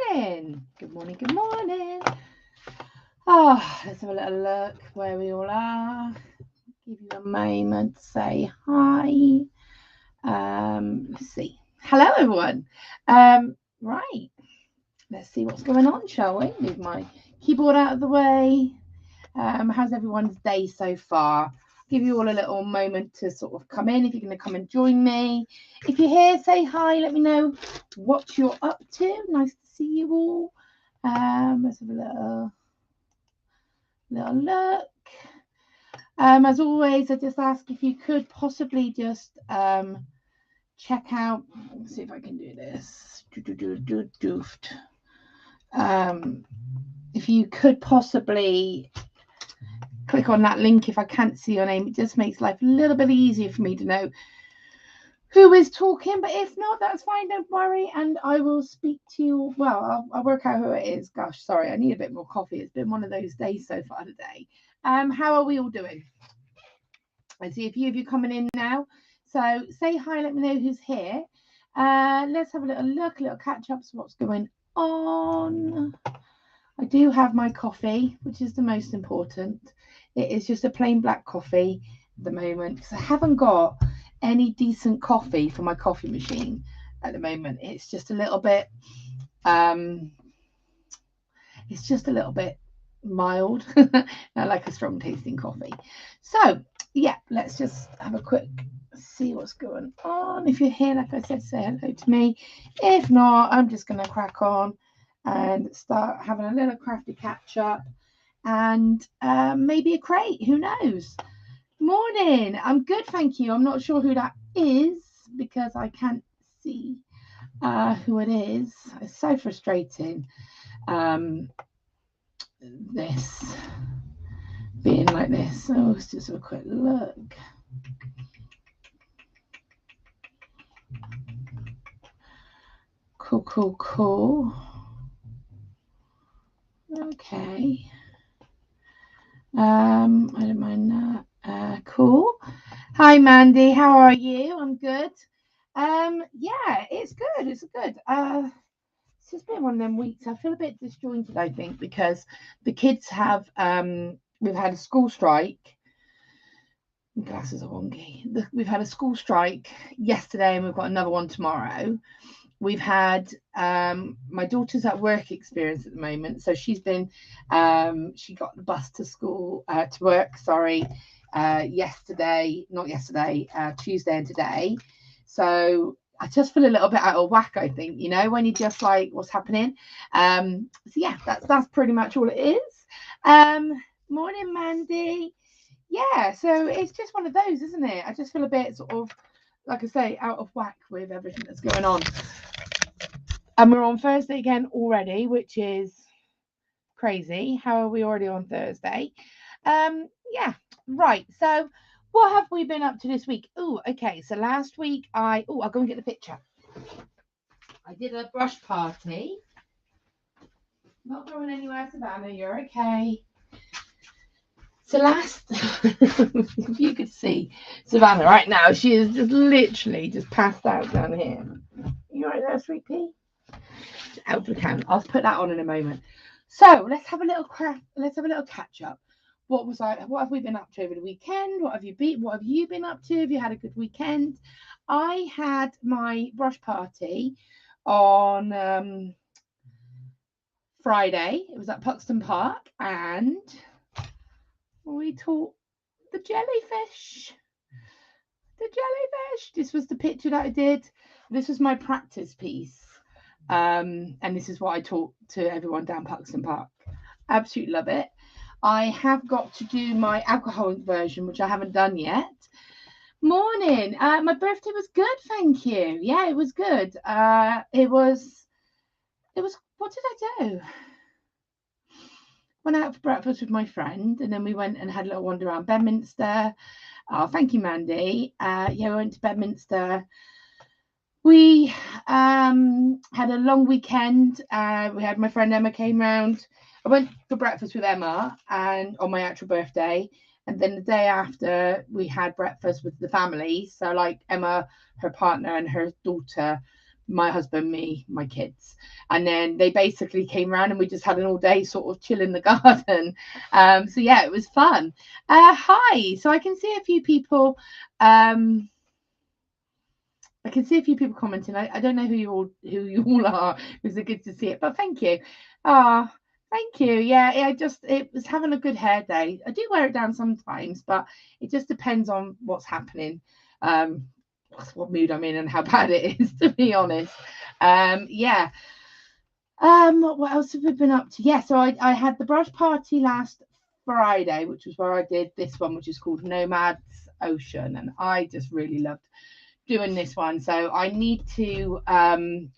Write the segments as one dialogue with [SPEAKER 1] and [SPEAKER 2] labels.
[SPEAKER 1] morning. Good morning, good morning. Oh, let's have a little look where we all are. Give you a moment to say hi. Let's see. Hello, everyone. Right. Let's see what's going on, shall we? Move my keyboard out of the way. How's everyone's day so far? Give you all a little moment to sort of come in if you're going to come and join me. If you're here, say hi. Let me know what you're up to. Nice to see you all. Let's have a little look. As always, I just ask if you could possibly just check out. Let's see if I can do this. If you could possibly click on that link if I can't see your name. It just makes life a little bit easier for me to know who is talking. But if not, that's fine. Don't worry. And I will speak to you. Well, I'll work out who it is. Gosh, sorry. I need a bit more coffee. It's been one of those days so far today. How are we all doing? I see a few of you coming in now. So say hi. Let me know who's here. Let's have a little look, a little catch up. So what's going on? I do have my coffee, which is the most important. It is just a plain black coffee at the moment because I haven't got any decent coffee for my coffee machine at the moment. It's just a little bit mild. I like a strong tasting coffee. So yeah, let's just have a quick see what's going on. If you're here, like I said, say hello to me. If not, I'm just going to crack on and start having a little crafty catch up and maybe a crate. Who knows? Morning. I'm good, thank you. I'm not sure who that is because I can't see who it is. It's so frustrating. This being like this. So let's just have a quick look. Cool. Okay. I don't mind that. Cool. Hi, Mandy. How are you? I'm good. Yeah, it's good. It's good. It's just been one of them weeks. I feel a bit disjointed, I think, because the kids have we've had a school strike. My glasses are wonky. We've had a school strike yesterday, and we've got another one tomorrow. We've had my daughter's at work experience at the moment, so she's been she got the bus to school to work. Sorry, Tuesday and today. So I just feel a little bit out of whack. I think when you're just like, what's happening? So yeah, that's pretty much all it is. Morning, Mandy. Yeah, so it's just one of those, isn't it? I just feel a bit sort of, like I say, out of whack with everything that's going on. And we're on Thursday again already, which is crazy. How are we already on Thursday? Yeah, right. So what have we been up to this week? Oh, okay. So last week I'll go and get the picture. I did a brush party. Not going anywhere, Savannah. You're okay. So if you could see Savannah right now, she is just literally just passed out down here. You right there, sweet pea? Out of the can. I'll put that on in a moment. So let's have a little catch up. What have we been up to over the weekend? What have you been up to? Have you had a good weekend? I had my brush party on Friday. It was at Puxton Park, and we taught the jellyfish. This was the picture that I did. This was my practice piece. And this is what I taught to everyone down Puxton Park. Absolutely love it. I have got to do my alcohol version, which I haven't done yet. Morning. My birthday was good, thank you. Yeah, it was good. It was. What did I do? Went out for breakfast with my friend, and then we went and had a little wander around Bedminster. Oh, thank you, Mandy. Yeah, we went to Bedminster. We had a long weekend. We had my friend Emma came round. I went for breakfast with Emma and on my actual birthday. And then the day after, we had breakfast with the family. So like Emma, her partner and her daughter my husband, me, my kids. And then they basically came around and we just had an all day sort of chill in the garden. So yeah, it was fun. Hi. So I can see a few people. I can see a few people commenting. I don't know who you all are. It was good to see it, but thank you. Thank you. Yeah, it was having a good hair day. I do wear it down sometimes, but it just depends on what's happening, what mood I'm in and how bad it is, to be honest. Yeah. What else have we been up to? Yeah, so I had the brush party last Friday, which was where I did this one, which is called Nomads Ocean, and I just really loved doing this one. So I need to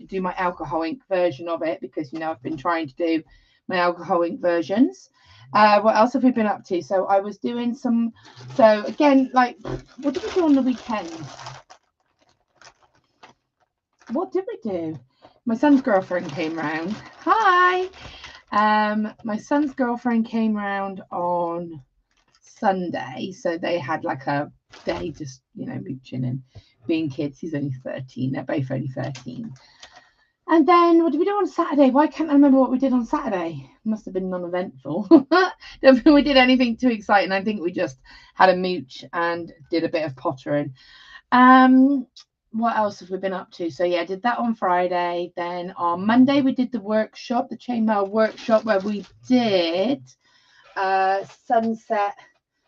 [SPEAKER 1] do my alcohol ink version of it, because I've been trying to do my alcohol ink versions. What else have we been up to? So I was doing some, so again, like, what did we do on the weekend? What did we do? My son's girlfriend came round. Hi. My son's girlfriend came round on Sunday, so they had like a day just mooching and being kids. He's only 13. They're both only 13. And then what did we do on Saturday? Why can't I remember what we did on Saturday? Must have been non-eventful. Don't think we did anything too exciting. I think we just had a mooch and did a bit of pottering. What else have we been up to? So yeah, I did that on Friday. Then on Monday we did the workshop, the chainmail workshop, where we did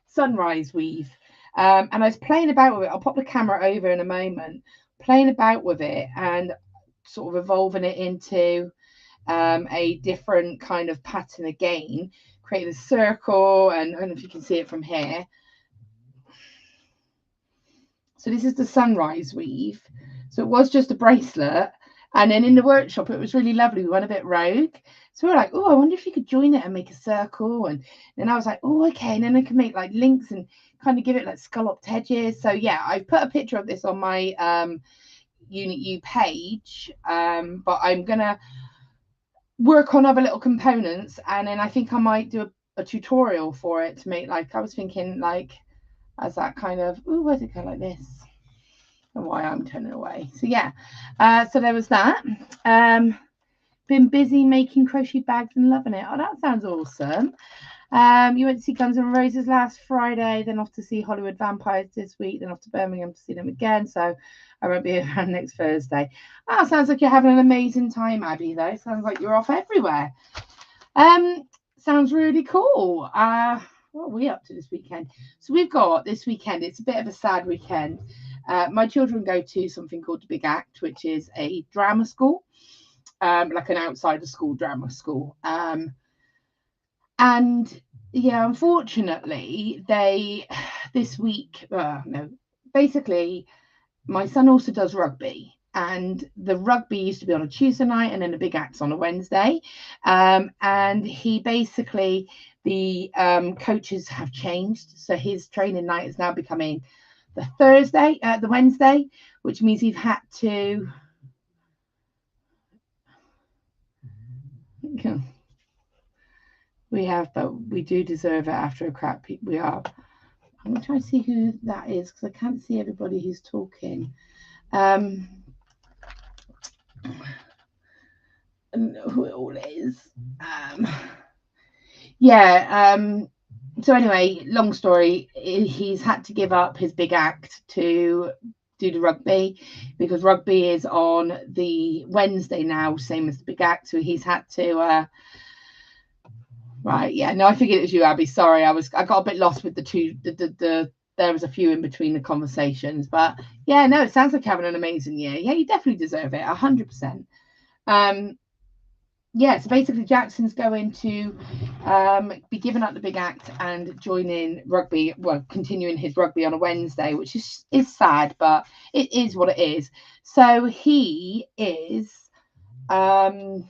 [SPEAKER 1] sunrise weave. And I was playing about with it. I'll pop the camera over in a moment, playing about with it and sort of evolving it into a different kind of pattern again, creating a circle. And I don't know if you can see it from here. So this is the sunrise weave. So it was just a bracelet. And then in the workshop, it was really lovely. We went a bit rogue. So we were like, oh, I wonder if you could join it and make a circle. And then I was like, oh, okay. And then I can make like links and kind of give it like scalloped edges. So yeah, I put a picture of this on my Unit U page. But I'm going to work on other little components. And then I think I might do a tutorial for it to make, like, I was thinking like, as that kind of, oh, where's it go like this? And why I'm turning away. So yeah, so there was that. Been busy making crochet bags and loving it. Oh, that sounds awesome. You went to see Guns N' Roses last Friday, then off to see Hollywood Vampires this week, then off to Birmingham to see them again. So I won't be around next Thursday. Oh, sounds like you're having an amazing time, Abby, though. Sounds like you're off everywhere. Sounds really cool. What are we up to this weekend? So we've got this weekend, it's a bit of a sad weekend. My children go to something called the Big Act, which is a drama school, like an outside of school drama school. And yeah, unfortunately, this week, basically, my son also does rugby. And the rugby used to be on a Tuesday night, and then the Big Act's on a Wednesday. And he basically, the coaches have changed. So his training night is now becoming the Wednesday, which means he's had to. But we do deserve it after a crap. We are. I'm going to try to see who that is, because I can't see everybody who's talking. And who it all is. So anyway, long story, he's had to give up his Big Act to do the rugby, because rugby is on the Wednesday now, same as the Big Act. So he's had to right, yeah, no, I figured it was you, Abby. Sorry, I got a bit lost with the two. There was a few in between the conversations, but yeah, no, it sounds like having an amazing year. Yeah, you definitely deserve it, 100%. Yeah, so basically Jackson's going to be giving up the Big Act and joining rugby, well, continuing his rugby on a Wednesday, which is sad, but it is what it is. So he is doing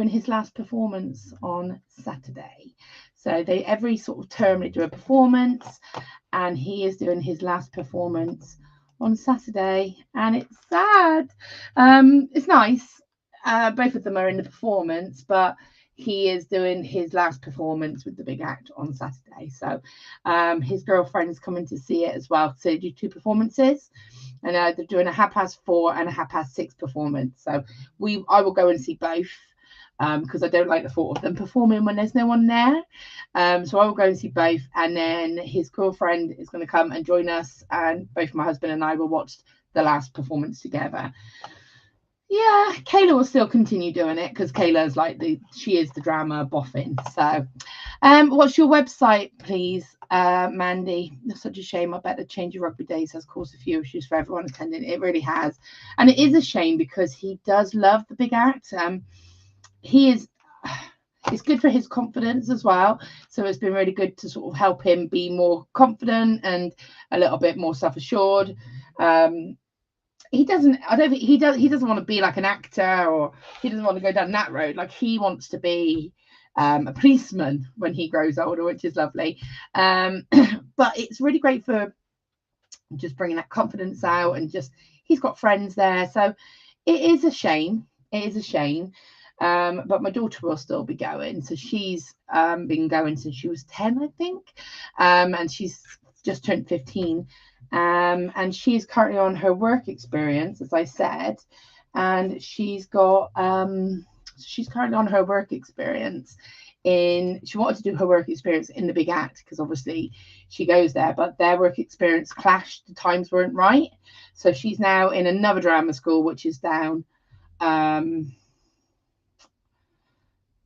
[SPEAKER 1] his last performance on Saturday. So every sort of term they do a performance, and he is doing his last performance on Saturday, and it's sad. It's nice. Both of them are in the performance, but he is doing his last performance with the big act on Saturday. So his girlfriend's coming to see it as well. So they do 2 performances, and they're doing a 4:30 and a 6:30 performance. So I will go and see both, because I don't like the thought of them performing when there's no one there. So I will go and see both, and then his girlfriend is going to come and join us, and both my husband and I will watch the last performance together. Yeah, Kayla will still continue doing it because Kayla's like she is the drama boffin. So what's your website, please, Mandy? That's such a shame. I bet the change of rugby days has caused a few issues for everyone attending. It really has, and it is a shame because he does love the big act. He is, it's good for his confidence as well, so it's been really good to sort of help him be more confident and a little bit more self-assured. He doesn't want to be like an actor, or he doesn't want to go down that road. Like, he wants to be a policeman when he grows older, which is lovely. But it's really great for just bringing that confidence out, and just he's got friends there, so it is a shame. But my daughter will still be going, so she's been going since she was 10, I think, and she's just turned 15. And she's currently on her work experience, as I said, and she's currently on her work experience she wanted to do her work experience in the big act, because obviously she goes there, but their work experience clashed, the times weren't right, so she's now in another drama school, which is down in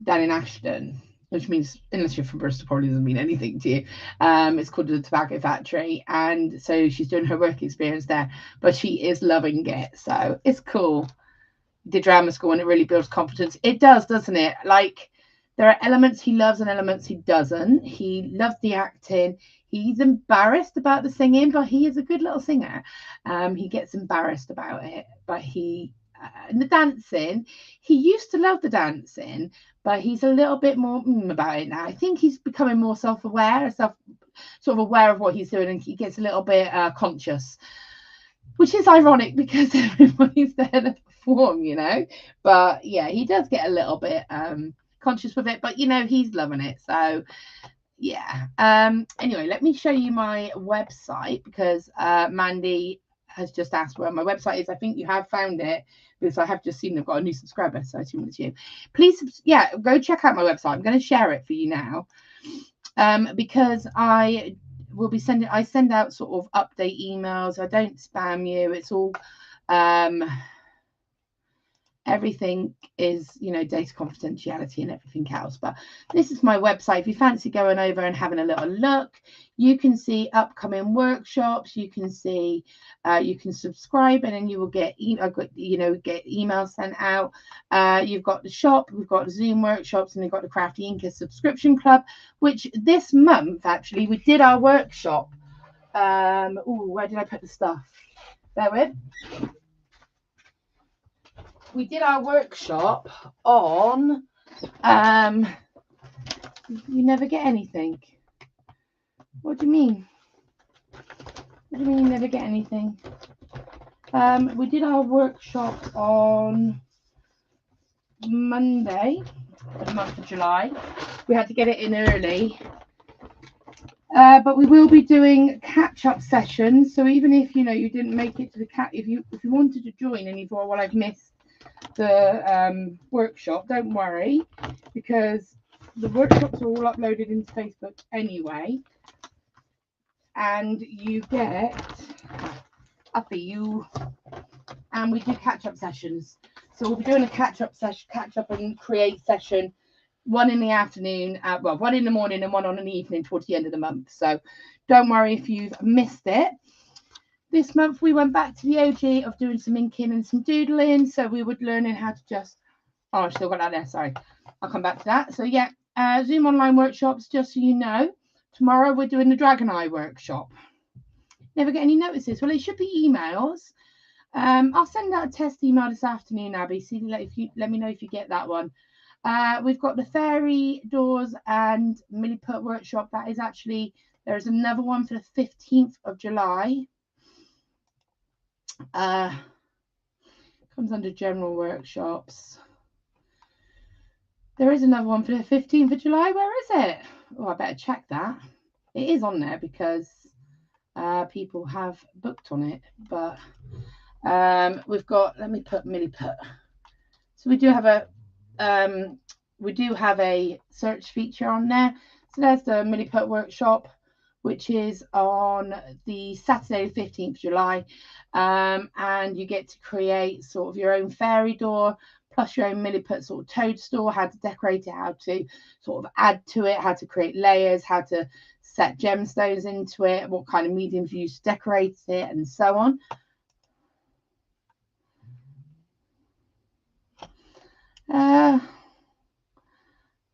[SPEAKER 1] Ashton, which means, unless you're from Bristol, probably doesn't mean anything to you. It's called the Tobacco Factory, and so she's doing her work experience there, but she is loving it, so it's cool. The drama school, and it really builds confidence. It does, doesn't it? Like, there are elements he loves and elements he doesn't. He loves the acting. He's embarrassed about the singing, but he is a good little singer. He gets embarrassed about it, but and the dancing, he used to love the dancing, but he's a little bit more about it now. I think he's becoming more self-aware, sort of aware of what he's doing, and he gets a little bit conscious, which is ironic because everybody's there to perform, But yeah, he does get a little bit conscious with it, but he's loving it. So yeah. Anyway, let me show you my website, because Mandy has just asked where my website is. I think you have found it, because I have just seen they've got a new subscriber, so I assume it's you. Please, go check out my website. I'm going to share it for you now, because I send out sort of update emails. I don't spam you. It's all everything is, data confidentiality and everything else. But this is my website. If you fancy going over and having a little look, you can see upcoming workshops. You can see, you can subscribe, and then you will get emails sent out. You've got the shop, we've got the Zoom workshops, and we've got the Crafty Inca subscription club, which this month, actually, we did our workshop. Where did I put the stuff? Bear with. We did our workshop on you never get anything. What do you mean? What do you mean you never get anything? We did our workshop on Monday for the month of July. We had to get it in early. But we will be doing catch-up sessions. So even if you didn't make it to the if you wanted to join and you thought, well, I've missed the workshop, don't worry, because the workshops are all uploaded into Facebook anyway, and you get and we do catch-up sessions. So we'll be doing a catch-up and create session, one in the afternoon, one in the morning and one on an evening towards the end of the month. So don't worry if you've missed it. This month we went back to the OG of doing some inking and some doodling. So we were learning how to just, I've still got that there, sorry. I'll come back to that. So yeah, Zoom online workshops, just so you know. Tomorrow we're doing the Dragon Eye workshop. Never get any notices. Well, it should be emails. I'll send out a test email this afternoon, Abby. See, let me know if you get that one. We've got the Fairy Doors and Milliput workshop. That is actually, there's another one for the 15th of July. Comes under general workshops. There is another one for the 15th of July. Where is it? Oh, I better check that. It is on there because people have booked on it. But we've got, let me put milliput. So we do have a search feature on there. So there's the milliput workshop, which is on the Saturday, the 15th of July. And you get to create sort of your own fairy door, plus your own milliput sort of toadstool, how to decorate it, how to sort of add to it, how to create layers, how to set gemstones into it, what kind of mediums you use to decorate it, and so on.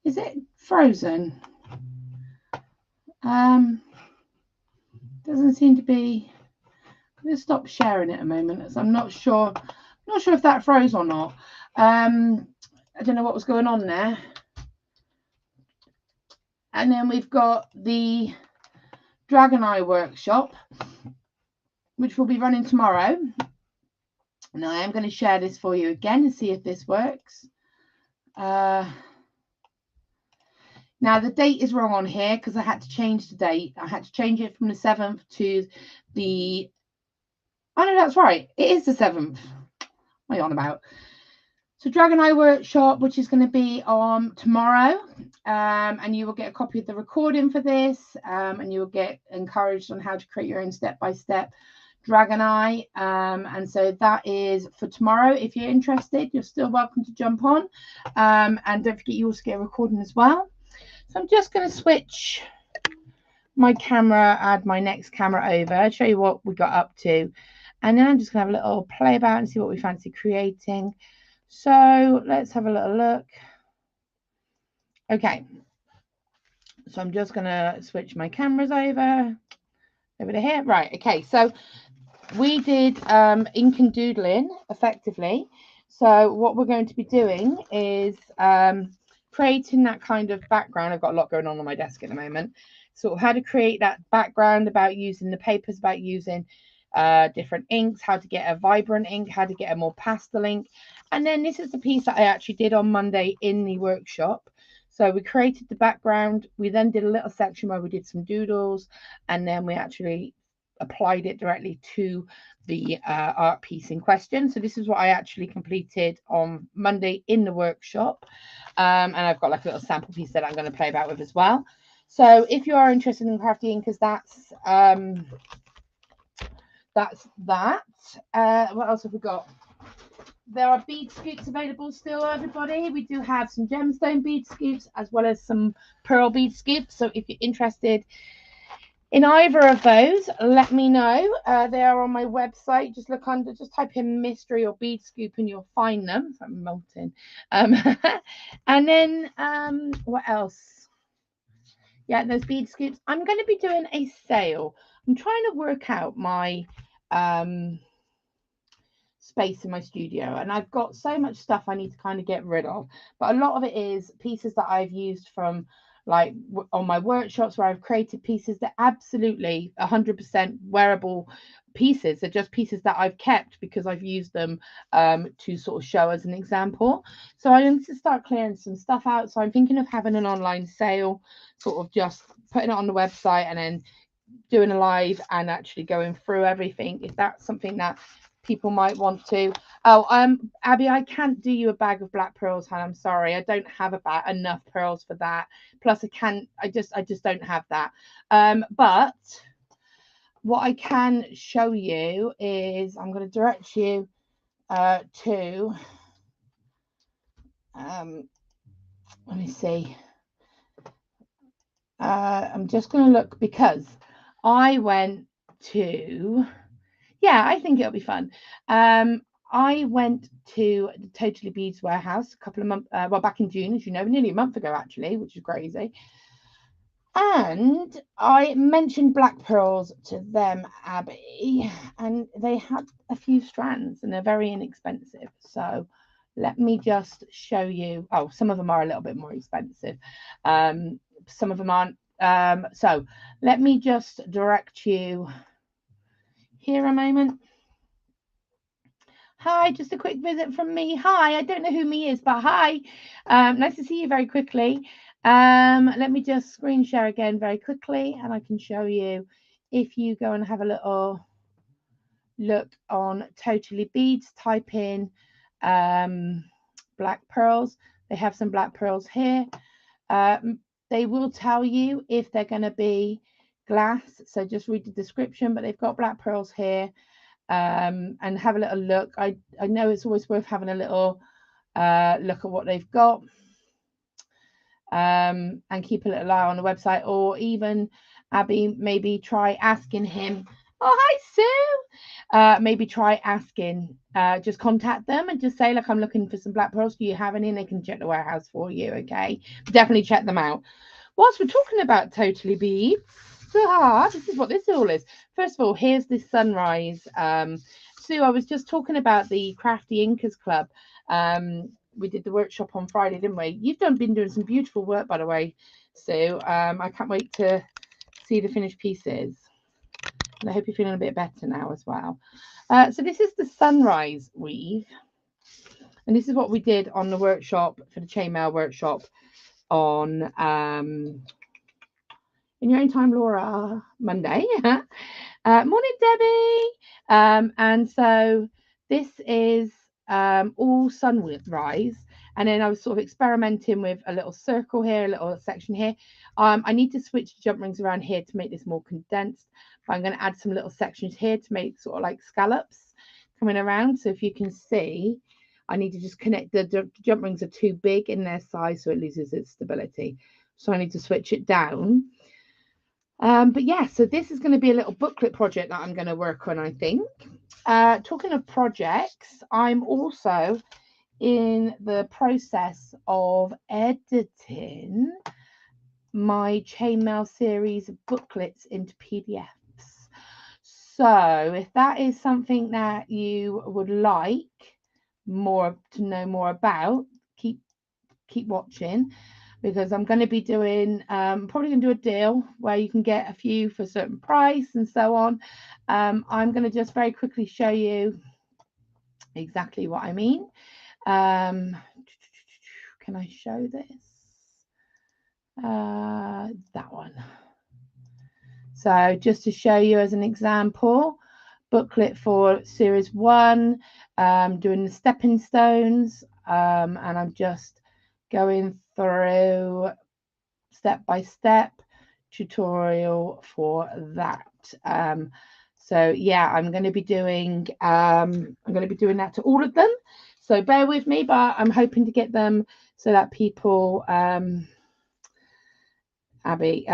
[SPEAKER 1] Is it frozen? Doesn't seem to be. I'm going to stop sharing it a moment, as I'm not sure if that froze or not. I don't know what was going on there. And then we've got the Dragon Eye workshop, which will be running tomorrow. Now I am going to share this for you again and see if this works. Now the date is wrong on here because I had to change the date. I had to change it from the 7th to the... Oh no, that's right. It is the 7th. What are you on about? So Dragon Eye workshop, which is going to be on tomorrow, and you will get a copy of the recording for this, and you will get encouraged on how to create your own step-by-step Dragon Eye. And so that is for tomorrow. If you're interested, you're still welcome to jump on, and don't forget you also get a recording as well. So I'm just going to switch my camera, add my next camera over, show you what we got up to, and then I'm just going to have a little play about and see what we fancy creating. So let's have a little look. Okay, so I'm just going to switch my cameras over to here. Right, okay, so we did ink and doodling effectively. So what we're going to be doing is creating that kind of background. I've got a lot going on my desk at the moment. Sort of how to create that background, about using the papers, about using different inks, how to get a vibrant ink, how to get a more pastel ink. And then this is the piece that I actually did on Monday in the workshop. So we created the background. We then did a little section where we did some doodles, and then we actually applied it directly to the art piece in question. So this is what I actually completed on Monday in the workshop. And I've got like a little sample piece that I'm going to play about with as well. So if you are interested in Crafty ink, because that's that. What else have we got? There are bead scoops available still, everybody. We do have some gemstone bead scoops as well as some pearl bead scoops. So if you're interested in either of those, let me know. They are on my website. Just look under, just type in mystery or bead scoop and you'll find them. I'm molten. And then what else? Yeah, those bead scoops. I'm going to be doing a sale. I'm trying to work out my space in my studio, and I've got so much stuff I need to kind of get rid of, but a lot of it is pieces that I've used from like on my workshops where I've created pieces that absolutely 100% wearable pieces. They're just pieces that I've kept because I've used them to sort of show as an example. So I need to start clearing some stuff out. So I'm thinking of having an online sale, sort of just putting it on the website and then doing a live and actually going through everything, if that's something that people might want to. Oh, Abby, I can't do you a bag of black pearls, hon. I'm sorry, I don't have enough pearls for that. Plus I just don't have that. But what I can show you is I'm going to direct you to let me see. I'm just going to look, because I went to, yeah, I think it'll be fun. I went to the Totally Beads warehouse a couple of months, well, back in June, as you know, nearly a month ago, actually, which is crazy. And I mentioned black pearls to them, Abby, and they had a few strands and they're very inexpensive. So let me just show you. Oh, some of them are a little bit more expensive. Some of them aren't. So let me just direct you here a moment. Hi, just a quick visit from me. Hi, I don't know who me is, but hi. Nice to see you very quickly. Let me just screen share again very quickly, and I can show you if you go and have a little look on Totally Beads, type in black pearls. They have some black pearls here. They will tell you if they're going to be glass, so just read the description, but they've got black pearls here. And have a little look. I know it's always worth having a little look at what they've got, and keep a little eye on the website, or even Abby, maybe try asking him. Oh, hi Sue. Maybe try asking, just contact them and just say, look, I'm looking for some black pearls. Do you have any? And they can check the warehouse for you. Okay, definitely check them out. Whilst we're talking about Totally Beads, this is what this all is. First of all, here's this sunrise. Sue, I was just talking about the Crafty Incas Club. We did the workshop on Friday, didn't we? You've been doing some beautiful work, by the way, Sue. I can't wait to see the finished pieces. And I hope you're feeling a bit better now as well. So this is the sunrise weave. And this is what we did on the workshop, for the chainmail workshop, on In Your Own Time, Laura, Monday. Morning, Debbie. And so this is all sunrise. And then I was sort of experimenting with a little circle here, a little section here. I need to switch the jump rings around here to make this more condensed. But I'm going to add some little sections here to make sort of like scallops coming around. So if you can see, I need to just connect. The jump rings are too big in their size, so it loses its stability. So I need to switch it down. But yeah, so this is going to be a little booklet project that I'm going to work on, I think. Talking of projects, I'm also in the process of editing my chainmail series booklets into PDFs. So if that is something that you would like to know more about, keep watching, because I'm going to be doing probably going to do a deal where you can get a few for a certain price and so on. I'm going to just very quickly show you exactly what I mean. Can I show this? That one. So just to show you as an example, booklet for series 1, doing the stepping stones, and I'm just going through step-by-step tutorial for that. So yeah, I'm going to be doing that to all of them, so bear with me, but I'm hoping to get them so that people Abby,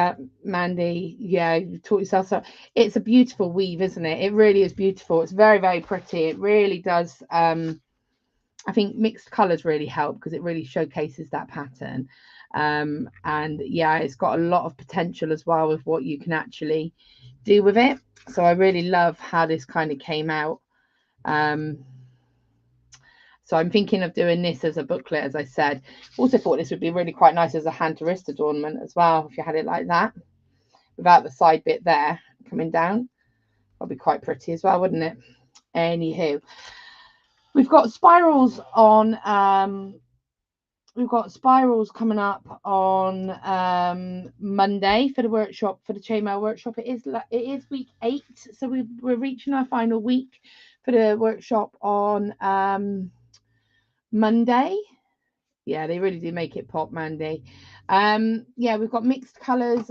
[SPEAKER 1] Mandy, yeah, you taught yourself. So it's a beautiful weave, isn't it? It really is beautiful. It's very, very pretty. It really does. I think mixed colors really help because it really showcases that pattern. And yeah, it's got a lot of potential as well with what you can actually do with it. So I really love how this kind of came out. So I'm thinking of doing this as a booklet, as I said. Also thought this would be really quite nice as a hand to wrist adornment as well, if you had it like that, without the side bit there coming down. That'd be quite pretty as well, wouldn't it? Anywho, we've got spirals on. We've got spirals coming up on Monday for the workshop, for the chainmail workshop. It is week 8, so we're reaching our final week for the workshop on Monday. Yeah, they really do make it pop, Mandy. Yeah, we've got mixed colors.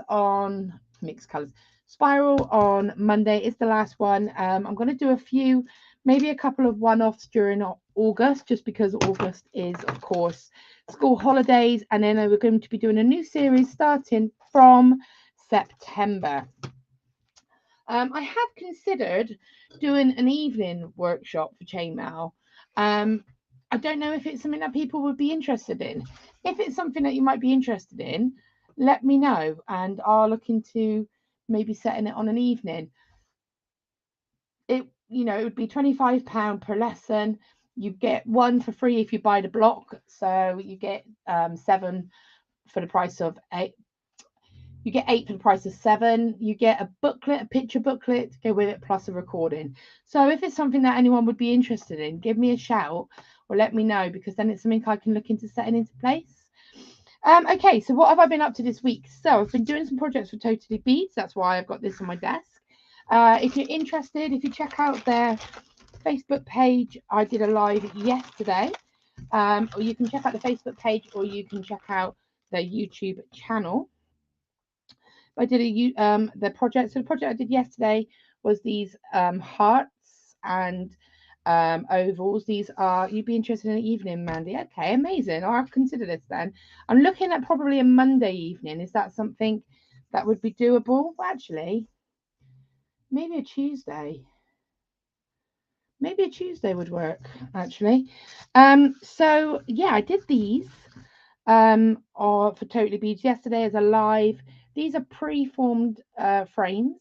[SPEAKER 1] Spiral on Monday is the last one. I'm going to do a few, maybe a couple of one-offs during August, just because August is, of course, school holidays, and then we're going to be doing a new series starting from September. I have considered doing an evening workshop for chainmail. I don't know if it's something that people would be interested in. If it's something that you might be interested in, let me know, and I'll look into maybe setting it on an evening. It would be £25 per lesson. You get one for free if you buy the block, so you get 7 for the price of 8. You get 8 for the price of 7. You get a booklet, a picture booklet to go with it, plus a recording. So if it's something that anyone would be interested in, give me a shout or let me know, because then it's something I can look into setting into place. Okay, so what have I been up to this week? So I've been doing some projects for Totally Beads. That's why I've got this on my desk. If you're interested, if you check out their Facebook page, I did a live yesterday. Or you can check out the Facebook page, or you can check out their YouTube channel. I did the project. So the project I did yesterday was these hearts and ovals. These are, you'd be interested in the evening, Mandy. Okay, amazing. I'll consider this then. I'm looking at probably a Monday evening. Is that something that would be doable? Well, actually, maybe a Tuesday. Maybe a Tuesday would work, actually. So yeah, I did these or for Totally Beads yesterday as a live. These are pre-formed frames.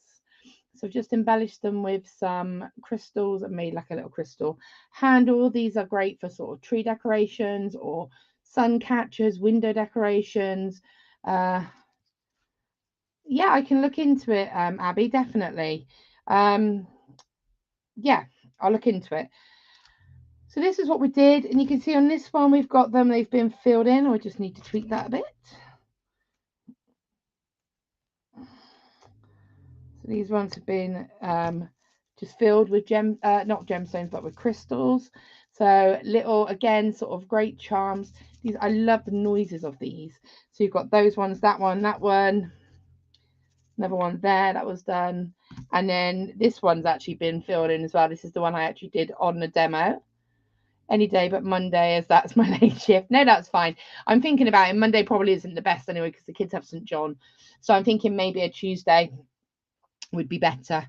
[SPEAKER 1] So I've just embellished them with some crystals and made like a little crystal handle. These are great for sort of tree decorations or sun catchers, window decorations. Yeah, I can look into it, Abby, definitely. Yeah, I'll look into it. So this is what we did, and you can see on this one we've got them, they've been filled in. I just need to tweak that a bit. So these ones have been just filled with not gemstones, but with crystals. So little, again, sort of great charms. These, I love the noises of these. So you've got those ones, that one, another one there, that was done. And then this one's actually been filled in as well. This is the one I actually did on the demo. Any day but Monday, as that's my late shift. No, that's fine. I'm thinking about it. Monday probably isn't the best anyway, because the kids have St. John. So I'm thinking maybe a Tuesday would be better.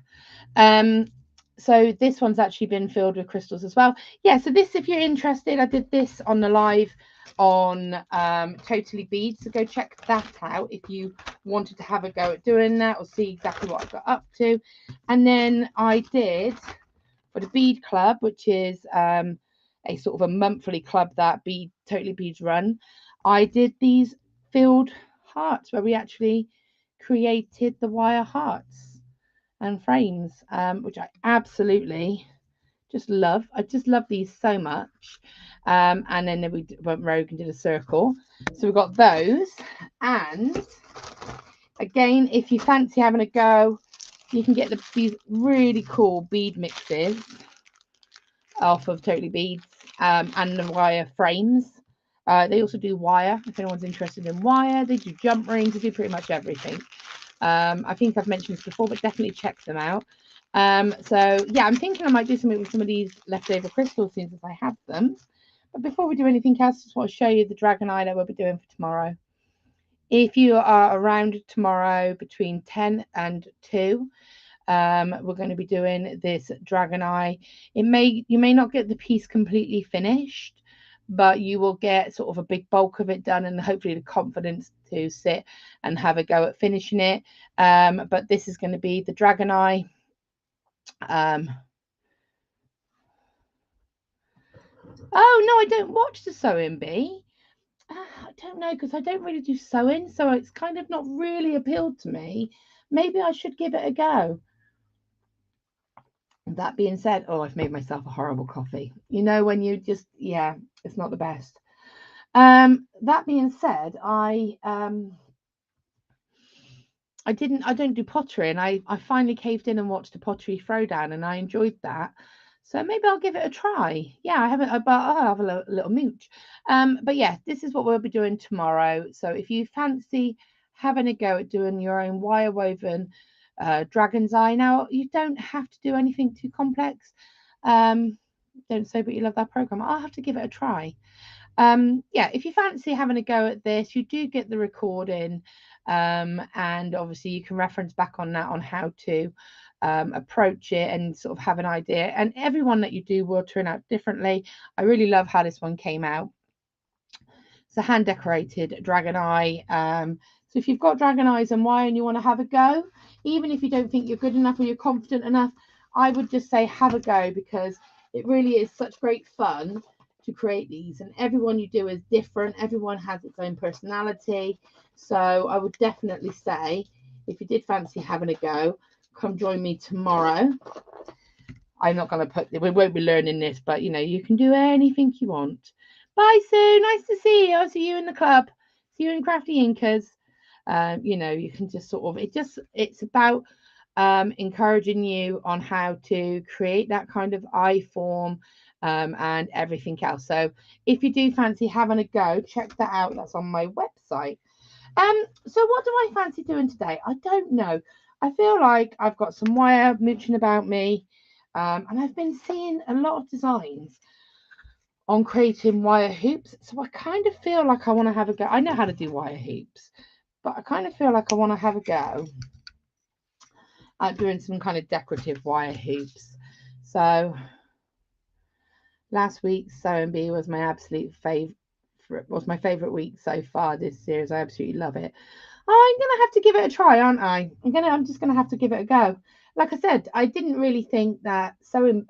[SPEAKER 1] So this one's actually been filled with crystals as well. Yeah, so this, if you're interested, I did this on the live on Totally Beads, so go check that out if you wanted to have a go at doing that or see exactly what I got up to. And then I did for the Bead Club, which is a sort of a monthly club that Totally Beads run. I did these filled hearts where we actually created the wire hearts and frames, which I absolutely just love. I just love these so much. And then we went rogue and did a circle. So we've got those. And again, if you fancy having a go, you can get these really cool bead mixes off of Totally Beads and the wire frames. They also do wire, if anyone's interested in wire. They do jump rings, they do pretty much everything. I think I've mentioned this before, but definitely check them out. So yeah, I'm thinking I might do something with some of these leftover crystals since I have them. But before we do anything else, I just want to show you the dragon eye that we'll be doing for tomorrow. If you are around tomorrow between 10 and 2, we're going to be doing this dragon eye. You may not get the piece completely finished, but you will get sort of a big bulk of it done and hopefully the confidence to sit and have a go at finishing it. But this is going to be the dragon eye. Oh no, I don't watch the sewing bee. I don't know, because I don't really do sewing, so it's kind of not really appealed to me. Maybe I should give it a go. That being said, oh, I've made myself a horrible coffee. You know, when you just, yeah, it's not the best. That being said, I don't do pottery, and I finally caved in and watched a pottery throwdown, and I enjoyed that. So maybe I'll give it a try. Yeah, I haven't, but I'll have a little mooch. But yeah, this is what we'll be doing tomorrow. So if you fancy having a go at doing your own wire woven dragon's eye, now you don't have to do anything too complex. Don't say but you love that program. I'll have to give it a try. Yeah, if you fancy having a go at this, you do get the recording, and obviously you can reference back on that on how to approach it and sort of have an idea. And everyone that you do will turn out differently. I really love how this one came out. It's a hand decorated dragon eye. So if you've got dragon eyes and wire and you want to have a go, even if you don't think you're good enough or you're confident enough, I would just say have a go, because it really is such great fun. to create these, and everyone you do is different. Everyone has its own personality. So I would definitely say, if you did fancy having a go, come join me tomorrow. I'm not going to put, we won't be learning this, but you can do anything you want. Bye, Sue. Nice to see you. I'll see you in the club. See you in Crafty Incas. You can just sort of, it's about encouraging you on how to create that kind of eye form and everything else. So if you do fancy having a go, check that out. That's on my website. So what do I fancy doing today? I don't know. I feel like I've got some wire mooching about me, and I've been seeing a lot of designs on creating wire hoops. So I kind of feel like I want to have a go. I know how to do wire hoops, but I kind of feel like I want to have a go at doing some kind of decorative wire hoops. So last week's Sew and Bee was my absolute favourite. Was my favourite week so far this series. I absolutely love it. I'm gonna have to give it a try, aren't I? I'm just gonna have to give it a go. Like I said, I didn't really think that sewing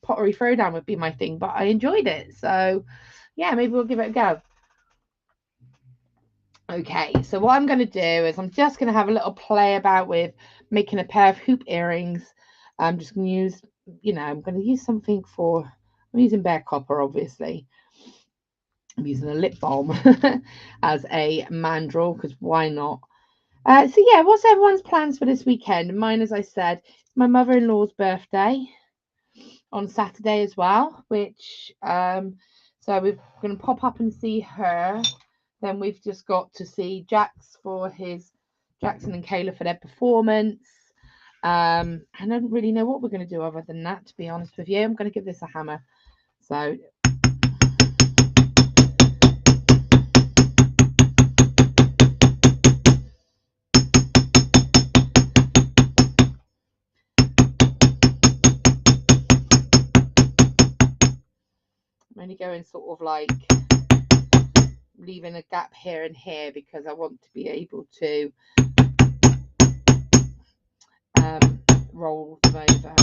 [SPEAKER 1] pottery throwdown would be my thing, but I enjoyed it. So yeah, maybe we'll give it a go. Okay, so what I'm going to do is I'm just going to have a little play about with making a pair of hoop earrings. I'm just going to use, I'm going to use something I'm using bare copper, obviously. I'm using a lip balm as a mandrel, because why not? So yeah, what's everyone's plans for this weekend? Mine, as I said, my mother-in-law's birthday on Saturday as well, which so we're going to pop up and see her. Then we've just got to see Jackson and Kayla for their performance. I don't really know what we're going to do other than that, to be honest with you. I'm going to give this a hammer. So I'm only going sort of like leaving a gap here and here because I want to be able to roll them over.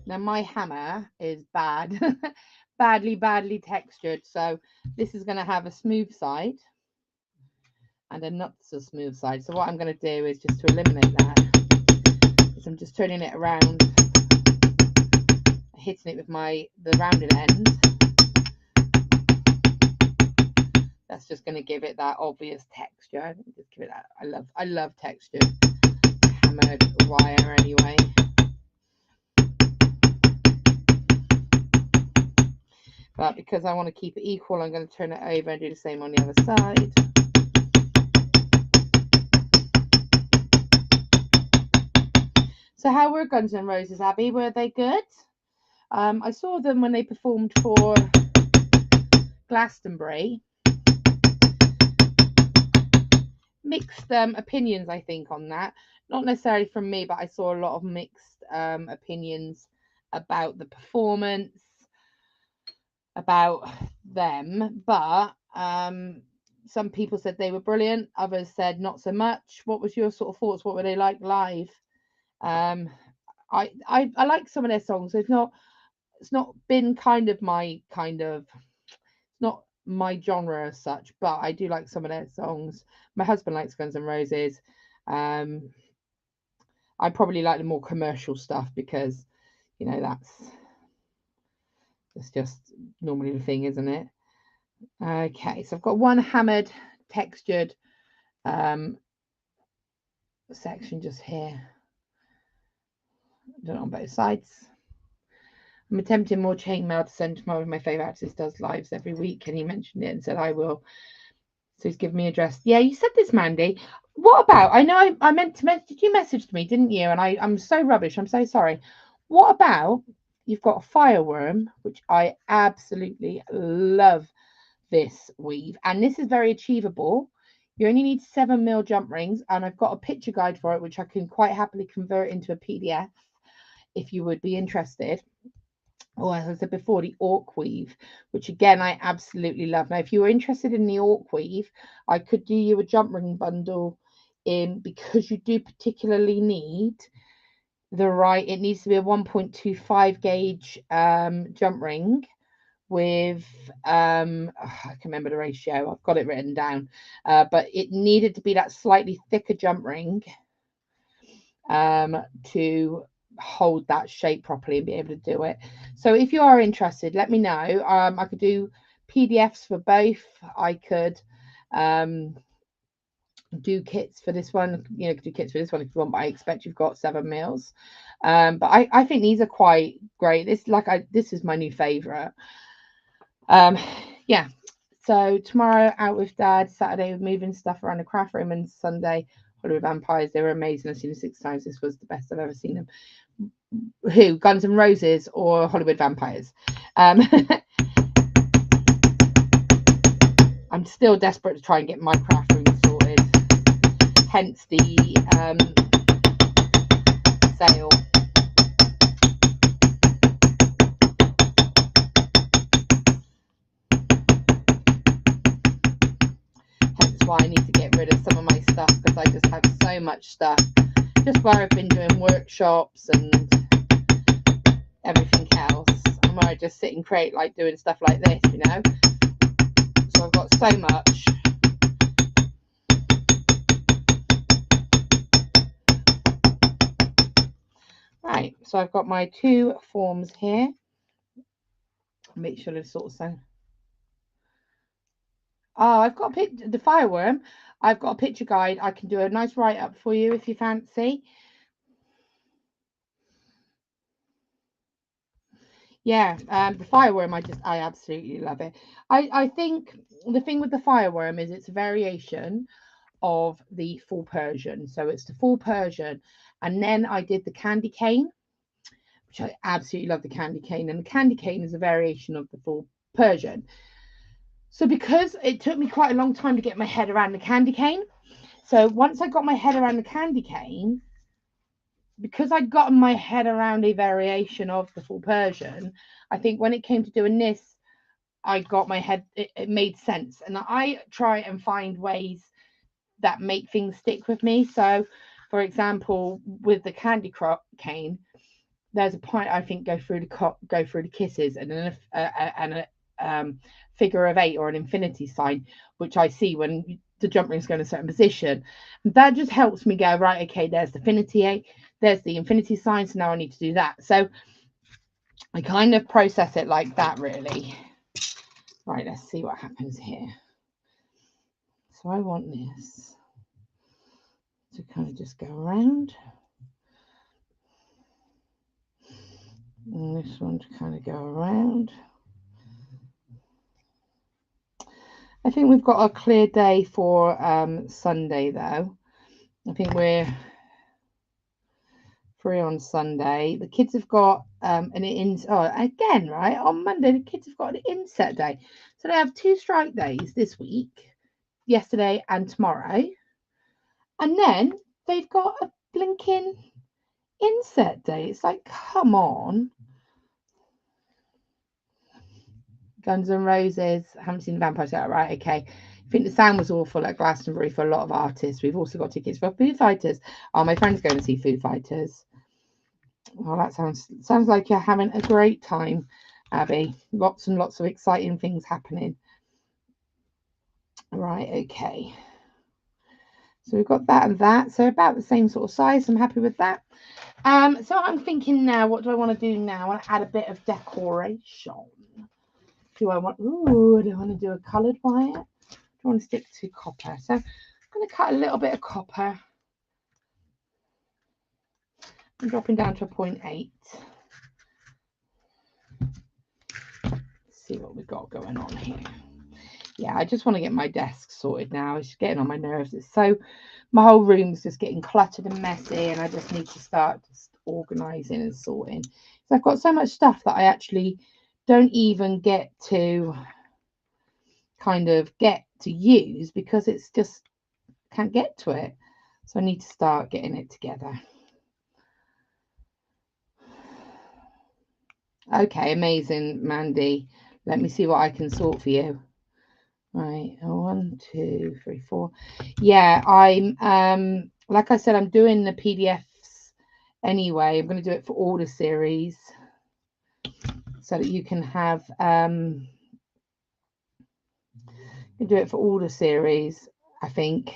[SPEAKER 1] Now my hammer is bad, badly textured, so this is going to have a smooth side and a not so smooth side. So what I'm going to do is just to eliminate that, is I'm just turning it around, hitting it with the rounded end. That's just going to give it that obvious texture. Just give it that. I love textured hammered wire anyway. But because I want to keep it equal, I'm going to turn it over and do the same on the other side. So how were Guns N' Roses, Abby? Were they good? I saw them when they performed for Glastonbury. Mixed opinions, I think, on that. Not necessarily from me, but I saw a lot of mixed opinions about the performance, about them. But some people said they were brilliant. Others said not so much. What was your sort of thoughts? What were they like live? I like some of their songs. It's not been kind of my it's not my genre as such, but I do like some of their songs. My husband likes Guns N' Roses. I probably like the more commercial stuff because that's just normally the thing, isn't it? Okay, so I've got one hammered textured section just here. Done it on both sides. I'm attempting more chainmail to send tomorrow. My favourite artist does lives every week, and he mentioned it and said I will. So he's given me a address. Yeah, you said this, Mandy. What about? I know I meant to message. Did you message me, didn't you? And I'm so rubbish. I'm so sorry. What about you've got a fireworm, which I absolutely love this weave, and this is very achievable. You only need 7mm jump rings, and I've got a picture guide for it, which I can quite happily convert into a PDF if you would be interested. Or as I said before, the orc weave, which again I absolutely love. Now, if you were interested in the orc weave, I could do you a jump ring bundle in, because you do particularly need it needs to be a 1.25 gauge jump ring, with I can remember the ratio, I've got it written down, but it needed to be that slightly thicker jump ring to hold that shape properly and be able to do it. So if you are interested, let me know. I could do PDFs for both. I could do kits for this one, you know, do kits for this one if you want, but I expect you've got 7 meals. But I think these are quite great. This is my new favorite. Yeah, so tomorrow out with Dad, Saturday we're moving stuff around the craft room, and Sunday Hollywood Vampires. They were amazing. I've seen them 6 times. This was the best I've ever seen them. Who, Guns N' Roses or Hollywood Vampires? I'm still desperate to try and get my craft room sorted, hence the sale. Hence why I need to get rid of some of my stuff, because I just have so much stuff just where I've been doing workshops and everything else, and where I just sit and create, like doing stuff like this, you know. So I've got so much. Right, so I've got my 2 forms here. Make sure they're sort of so. Oh, I've got the fireworm. I've got a picture guide. I can do a nice write-up for you if you fancy. Yeah, the fireworm, I absolutely love it. I think the thing with the fireworm is it's a variation of the full Persian. So it's the full Persian, and then I did the candy cane, which I absolutely love the candy cane, and the candy cane is a variation of the full Persian. So because it took me quite a long time to get my head around the candy cane, so once I got my head around the candy cane, because I'd gotten my head around a variation of the full Persian, I think when it came to doing this, I got my head, it made sense. And I try and find ways that make things stick with me. So, for example, with the candy cane, there's a point, I think, go through the kisses, and then a figure of 8 or an infinity sign, which I see when the jump ring's going a certain position. And that just helps me go, right, okay, there's the infinity 8, there's the infinity sign, so now I need to do that. So I kind of process it like that, really. Right, let's see what happens here. So I want this to kind of just go around, and this one to kind of go around. I think we've got a clear day for Sunday, though. I think we're free on Sunday. The kids have got again, right, on Monday the kids have got an inset day, so they have 2 strike days this week, yesterday and tomorrow, and then they've got a blinking inset day. It's like, come on. Guns N' Roses. I haven't seen the Vampires yet. Right, okay. I think the sound was awful at Glastonbury for a lot of artists. We've also got tickets for Foo Fighters. Oh, my friend's going to see Foo Fighters. Well, that sounds like you're having a great time, Abby. Lots and lots of exciting things happening. Right, okay. So we've got that and that. So about the same sort of size. I'm happy with that. So I'm thinking now, what do I want to do now? I want to add a bit of decoration. Do I want to do a coloured wire? Do I want to stick to copper? So I'm going to cut a little bit of copper. I'm dropping down to a 0.8. See what we've got going on here. Yeah, I just want to get my desk sorted now. It's getting on my nerves. My whole room's just getting cluttered and messy, and I just need to start just organising and sorting. So I've got so much stuff that I actually don't even get to use, because it's just can't get to it. So I need to start getting it together. Okay, amazing, Mandy. Let me see what I can sort for you. Right, 1, 2, 3, 4. Yeah, I'm like I said, I'm doing the PDFs anyway. I'm going to do it for all the series. so that you can have you do it for all the series, I think.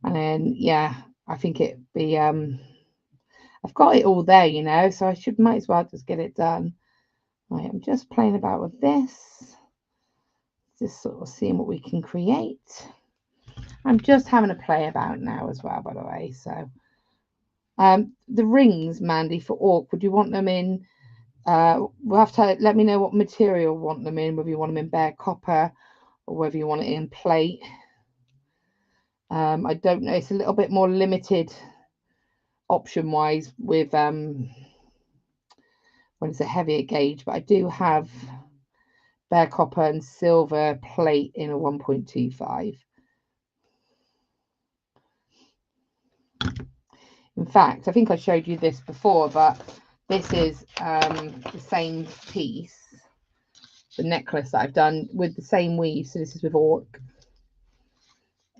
[SPEAKER 1] And then yeah, I think it'd be I've got it all there, you know, so I might as well just get it done. Right, I'm just playing about with this, just sort of seeing what we can create. I'm just having a play about now as well, by the way. So the rings, Mandy, for Orc, would you want them in we'll have to let me know what material you want them in, whether you want them in bare copper or whether you want it in plate. I don't know, it's a little bit more limited option wise with when it's a heavier gauge, but I do have bare copper and silver plate in a 1.25. In fact, I think I showed you this before, but this is the same piece, the necklace that I've done with the same weave. So this is with Orc,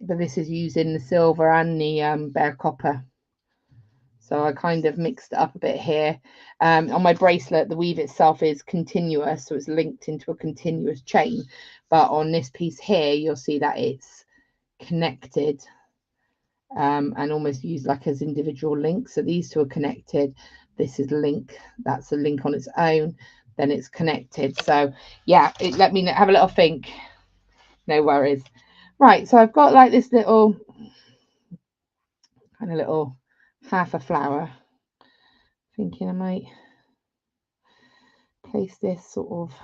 [SPEAKER 1] but this is using the silver and the bare copper. So I kind of mixed it up a bit here. On my bracelet, the weave itself is continuous, so it's linked into a continuous chain. But on this piece here, you'll see that it's connected and almost used like as individual links. So these two are connected. This is link. That's a link on its own. Then it's connected. So yeah, let me have a little think. No worries. Right, so I've got like this little kind of little half a flower. Thinking I might place this sort of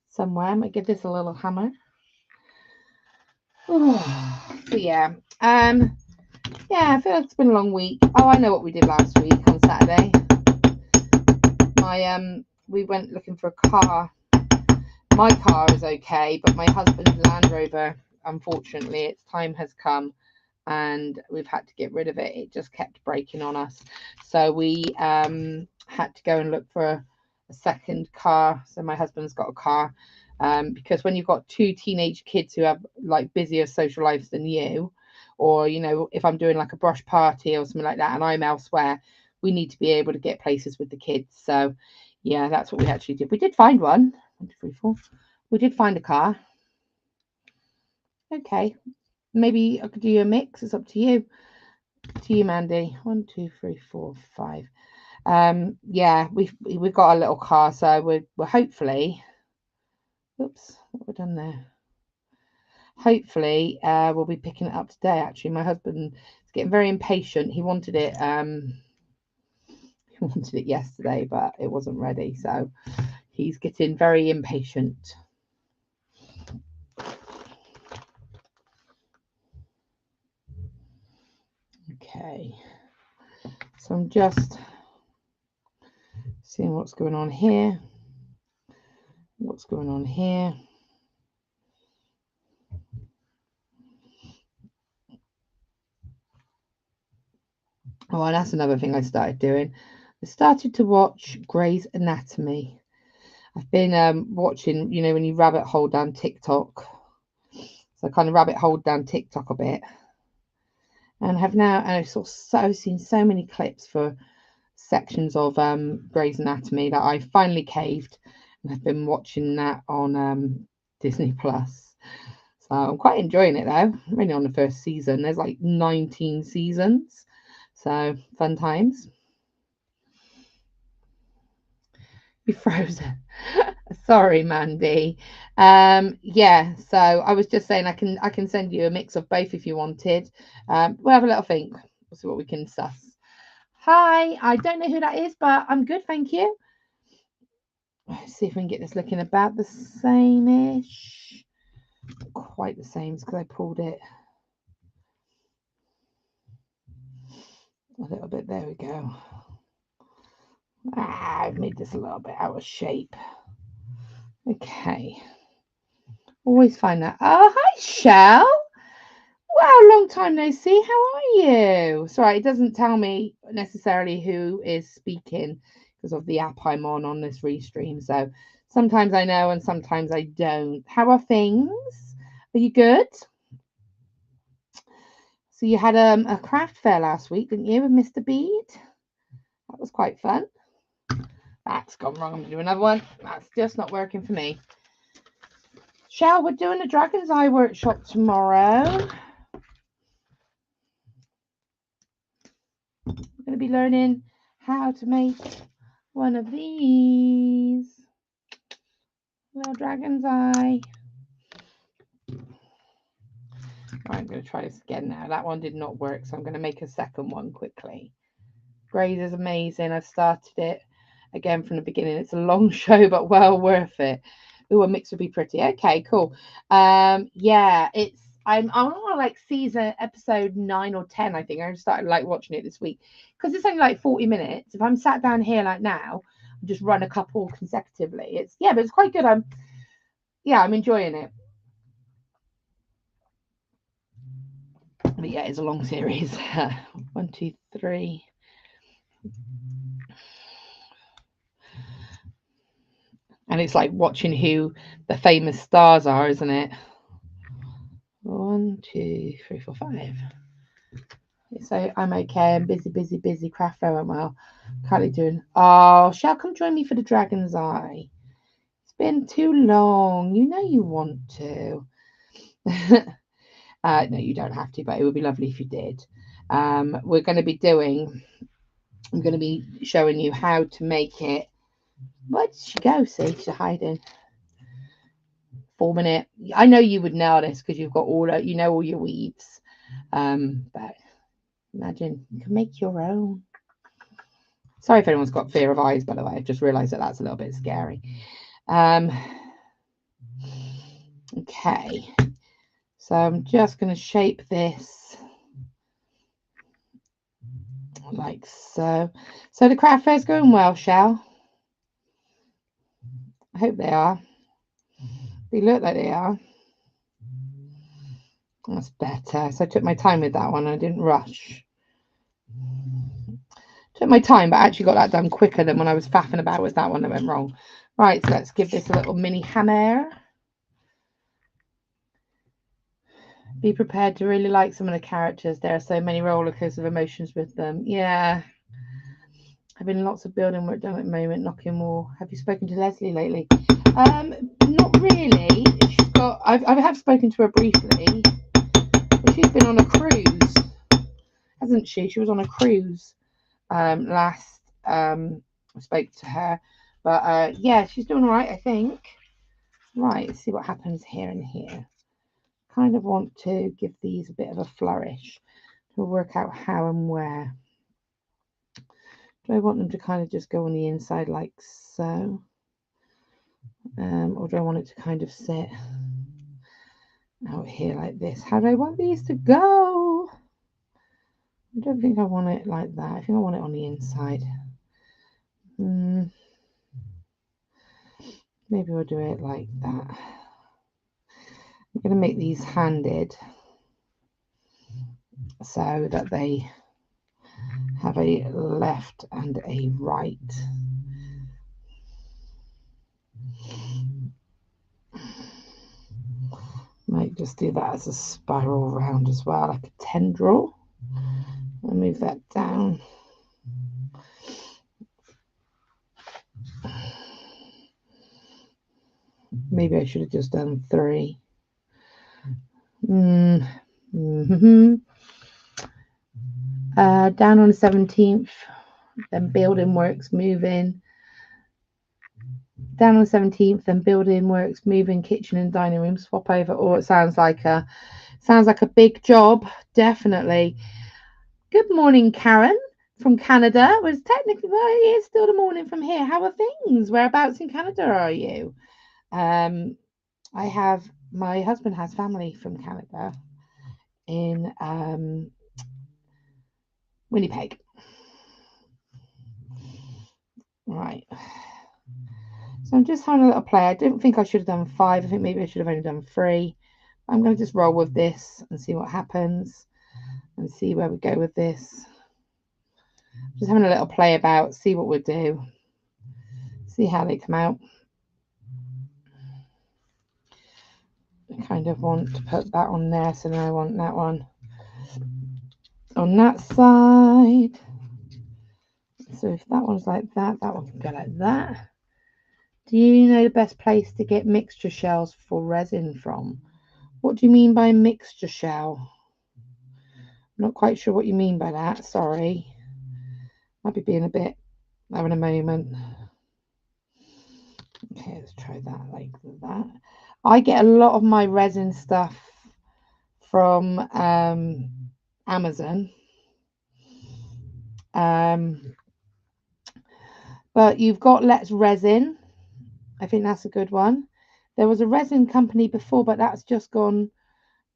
[SPEAKER 1] somewhere. I might give this a little hammer. Oh, so yeah. Yeah, I feel like it's been a long week. Oh, I know what we did last week on Saturday. We went looking for a car. My car is okay, but my husband's Land Rover, unfortunately, its time has come and we've had to get rid of it. It just kept breaking on us. So we had to go and look for a second car. So my husband's got a car because when you've got two teenage kids who have like busier social lives than you, or, you know, if I'm doing like a brush party or something like that and I'm elsewhere, we need to be able to get places with the kids. So yeah, that's what we actually did. We did find one. 1, 2, 3, 4. We did find a car. Okay. Maybe I could do you a mix. It's up to you. To you, Mandy. 1, 2, 3, 4, 5. Yeah, we've got a little car, so we're hopefully. Oops, what have we done there? Hopefully, we'll be picking it up today. Actually, my husband is getting very impatient. He wanted it. He wanted it yesterday, but it wasn't ready, so he's getting very impatient. Okay, so I'm just seeing what's going on here. What's going on here? Oh, and that's another thing I started doing. I started to watch Grey's Anatomy. I've been watching, you know, when you rabbit hole down TikTok. So I kind of rabbit hole down TikTok a bit. And I've seen so many clips for sections of Grey's Anatomy that I finally caved and have been watching that on Disney Plus. So I'm quite enjoying it though. I'm only on the first season. There's like 19 seasons. So fun times. You're frozen. Sorry, Mandy. Yeah, so I was just saying I can send you a mix of both if you wanted. We'll have a little think. We'll see what we can suss. Hi, I don't know who that is, but I'm good, thank you. Let's see if we can get this looking about the same-ish. Quite the same because I pulled it a little bit. There we go. I've made this a little bit out of shape. Okay. Always find that. Oh, hi, Shell. Wow, long time no see. How are you? Sorry, it doesn't tell me necessarily who is speaking because of the app I'm on this restream. So sometimes I know and sometimes I don't. How are things? Are you good? So you had a craft fair last week, didn't you, with Mr. Bede? That was quite fun. That's gone wrong. I'm going to do another one. That's just not working for me. Shell, we're doing a Dragon's Eye workshop tomorrow. We're going to be learning how to make one of these. Little Dragon's Eye. Right, I'm going to try this again now. That one did not work, so I'm going to make a second one quickly. Graze is amazing. I've started it again from the beginning. It's a long show, but well worth it. Ooh, a mix would be pretty. Okay, cool. Yeah, I'm on like season episode 9 or 10, I think. I started like watching it this week because it's only like 40 minutes. If I'm sat down here like now, I just run a couple consecutively. But it's quite good. I'm enjoying it. But yeah, it's a long series. 1, 2, 3. And it's like watching who the famous stars are, isn't it? 1, 2, 3, 4, 5. So I'm okay. I'm busy. Craft fair went well. Currently doing. Oh, Shall, come join me for the Dragon's Eye. It's been too long. You know you want to. No, you don't have to, but it would be lovely if you did. We're going to be doing. I'm going to be showing you how to make it. Where did she go? See, she's hiding. 4 minute. I know you would know this because you've got all your weaves. But imagine you can make your own. Sorry if anyone's got fear of eyes, by the way. I've just realised that that's a little bit scary. Okay. So I'm just going to shape this like so. So the craft fair's going well, Shell. I hope they are. They look like they are. That's better. So I took my time with that one. I didn't rush. Took my time, but I actually got that done quicker than when I was faffing about with that one that went wrong. Right, so let's give this a little mini hammer. Be prepared to really like some of the characters. There are so many roller coasters of emotions with them. Yeah. Having lots of building work done at the moment, knocking more. Have you spoken to Leslie lately? Not really. I have spoken to her briefly. But she's been on a cruise, hasn't she? She was on a cruise last. I spoke to her, but yeah, she's doing all right, I think. Right, let's see what happens here and here. Kind of want to give these a bit of a flourish to work out how and where. Do I want them to kind of just go on the inside like so? Or do I want it to kind of sit out here like this? How do I want these to go? I don't think I want it like that. I think I want it on the inside. Maybe we'll do it like that. I'm going to make these handed so that they have a left and a right. Might just do that as a spiral round as well, like a tendril. I'll move that down. Maybe I should have just done 3. Down on the 17th, then building works moving. Down on the 17th, then building works moving, kitchen and dining room swap over. Oh, it sounds like a big job, definitely. Good morning, Karen from Canada. Was technically, well, it is still the morning from here. How are things? Whereabouts in Canada are you? My husband has family from Canada in Winnipeg. Right. So I'm just having a little play. I don't think I should have done 5. I think maybe I should have only done 3. I'm going to just roll with this and see what happens and see where we go with this. Just having a little play about, see what we'll do, see how they come out. I kind of want to put that on there, so then I want that one on that side. So if that one's like that, that one can go like that. Do you know the best place to get mixture shells for resin from? What do you mean by mixture shell? I'm not quite sure what you mean by that. Sorry. Might be being a bit, having a moment. Okay, let's try that like that. I get a lot of my resin stuff from Amazon. But you've got Let's Resin. I think that's a good one. There was a resin company before, but that's just gone.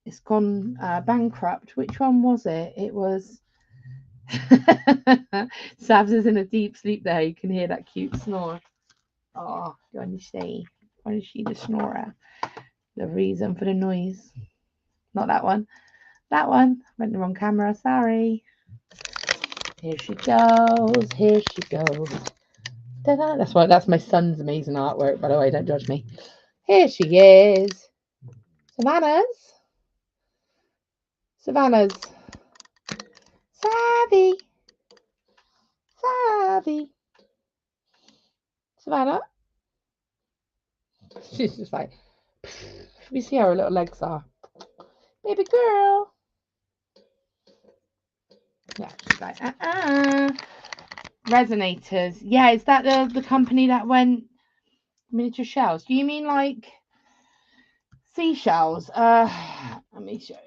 [SPEAKER 1] It's gone bankrupt. Which one was it? It was. Savs is in a deep sleep there. You can hear that cute snore. Oh, go on, you see. Why is she the snorer? The reason for the noise. Not that one. That one. Went the wrong camera. Sorry. Here she goes. Here she goes. Ta-da. That's right. That's my son's amazing artwork, by the way. Don't judge me. Here she is. Savannah's. Savvy. Savannah. She's just like, we see how her little legs are. Baby girl. Yeah, she's like, Resonators. Yeah, is that the company that went miniature shells? Do you mean like seashells? Let me show you.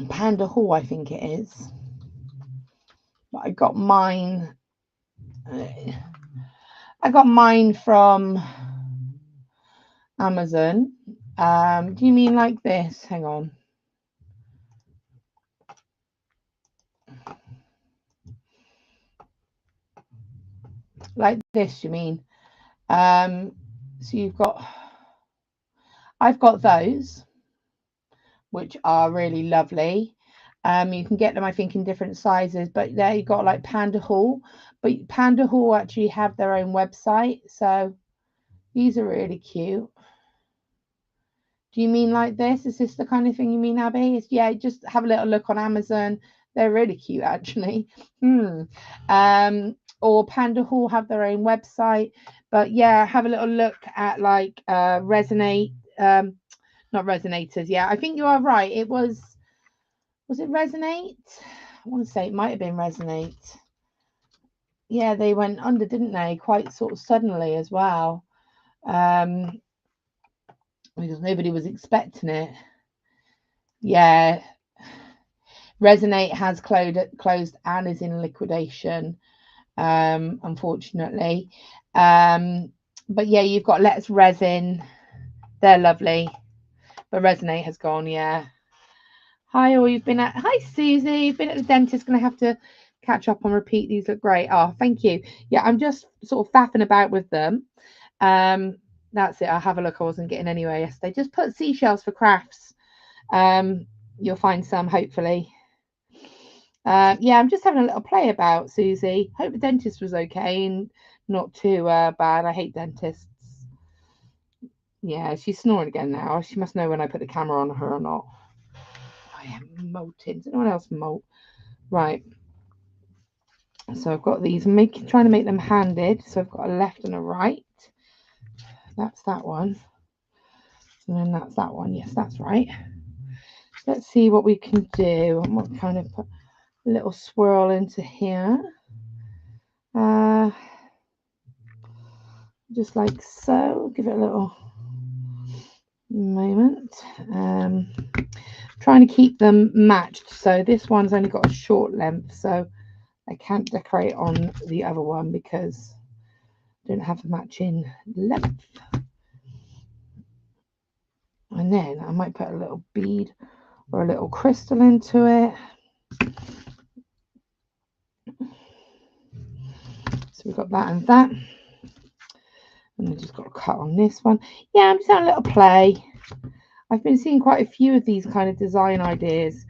[SPEAKER 1] Panda Hall, I think it is. But I got mine. I got mine from Amazon. Do you mean like this? Hang on. Like this, you mean? So you've got. I've got those, which are really lovely. You can get them, I think, in different sizes, but there you got like Panda Hall. But Panda Hall actually have their own website, so these are really cute. Do you mean like this? Is this the kind of thing you mean, Abby? Yeah, just have a little look on Amazon. They're really cute, actually. Or Panda Hall have their own website, but yeah, have a little look at like Resonate. Not Resonators. Yeah, I think you are right. It was it Resonate? I want to say it might have been Resonate. Yeah, they went under, didn't they? Quite sort of suddenly as well. Because nobody was expecting it. Yeah. Resonate has closed and is in liquidation, unfortunately. But yeah, you've got Let's Resin. They're lovely. But Resonate has gone, yeah. Hi, all you've been at. Hi, Susie. You've been at the dentist. Going to have to catch up and repeat. These look great. Oh, thank you. Yeah, I'm just sort of faffing about with them. That's it. I'll have a look. I wasn't getting anywhere yesterday. Just put seashells for crafts. You'll find some, hopefully. Yeah, I'm just having a little play about, Susie. Hope the dentist was okay and not too bad. I hate dentists. Yeah, she's snoring again now. She must know when I put the camera on her or not. I am molting. Does anyone else molt? Right. So I've got these. Trying to make them handed. So I've got a left and a right. That's that one. And then that's that one. Yes, that's right. Let's see what we can do. I'm going to kind of put a little swirl into here. Just like so. Give it a little moment. Trying to keep them matched. So this one's only got a short length, so I can't decorate on the other one because I don't have a matching length. And then I might put a little bead or a little crystal into it. So we've got that and that. And I just got to cut on this one. Yeah, I'm just having a little play. I've been seeing quite a few of these kind of design ideas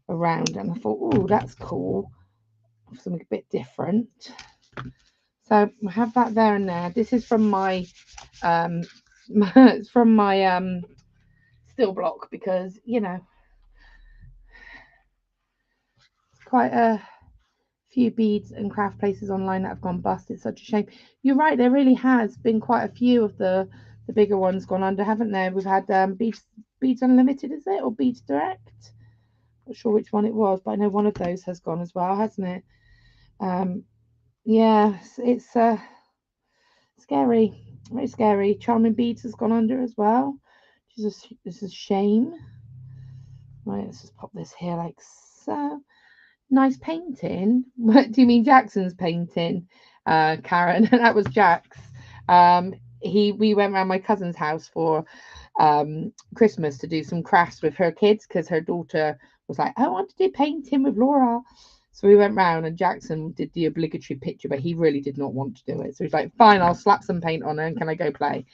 [SPEAKER 1] around, and I thought, oh, that's cool. Something a bit different. So I have that there and there. This is from my it's from my still block, because you know, quite a few beads and craft places online that have gone bust. It's such a shame. You're right, there really has been quite a few of the bigger ones gone under, haven't there? We've had Beads Unlimited, is it, or Beads Direct? Not sure which one it was, but I know one of those has gone as well, hasn't it? Yeah, it's scary, very scary. Charming Beads has gone under as well, which is this is a shame. Right, let's just pop this here like so. Nice painting. What do you mean, Jackson's painting, Karen? That was Jack's. We went around my cousin's house for Christmas to do some crafts with her kids, because her daughter was like, I want to do painting with Laura. So we went round and Jackson did the obligatory picture, but he really did not want to do it. So he's like, fine, I'll slap some paint on her and can I go play?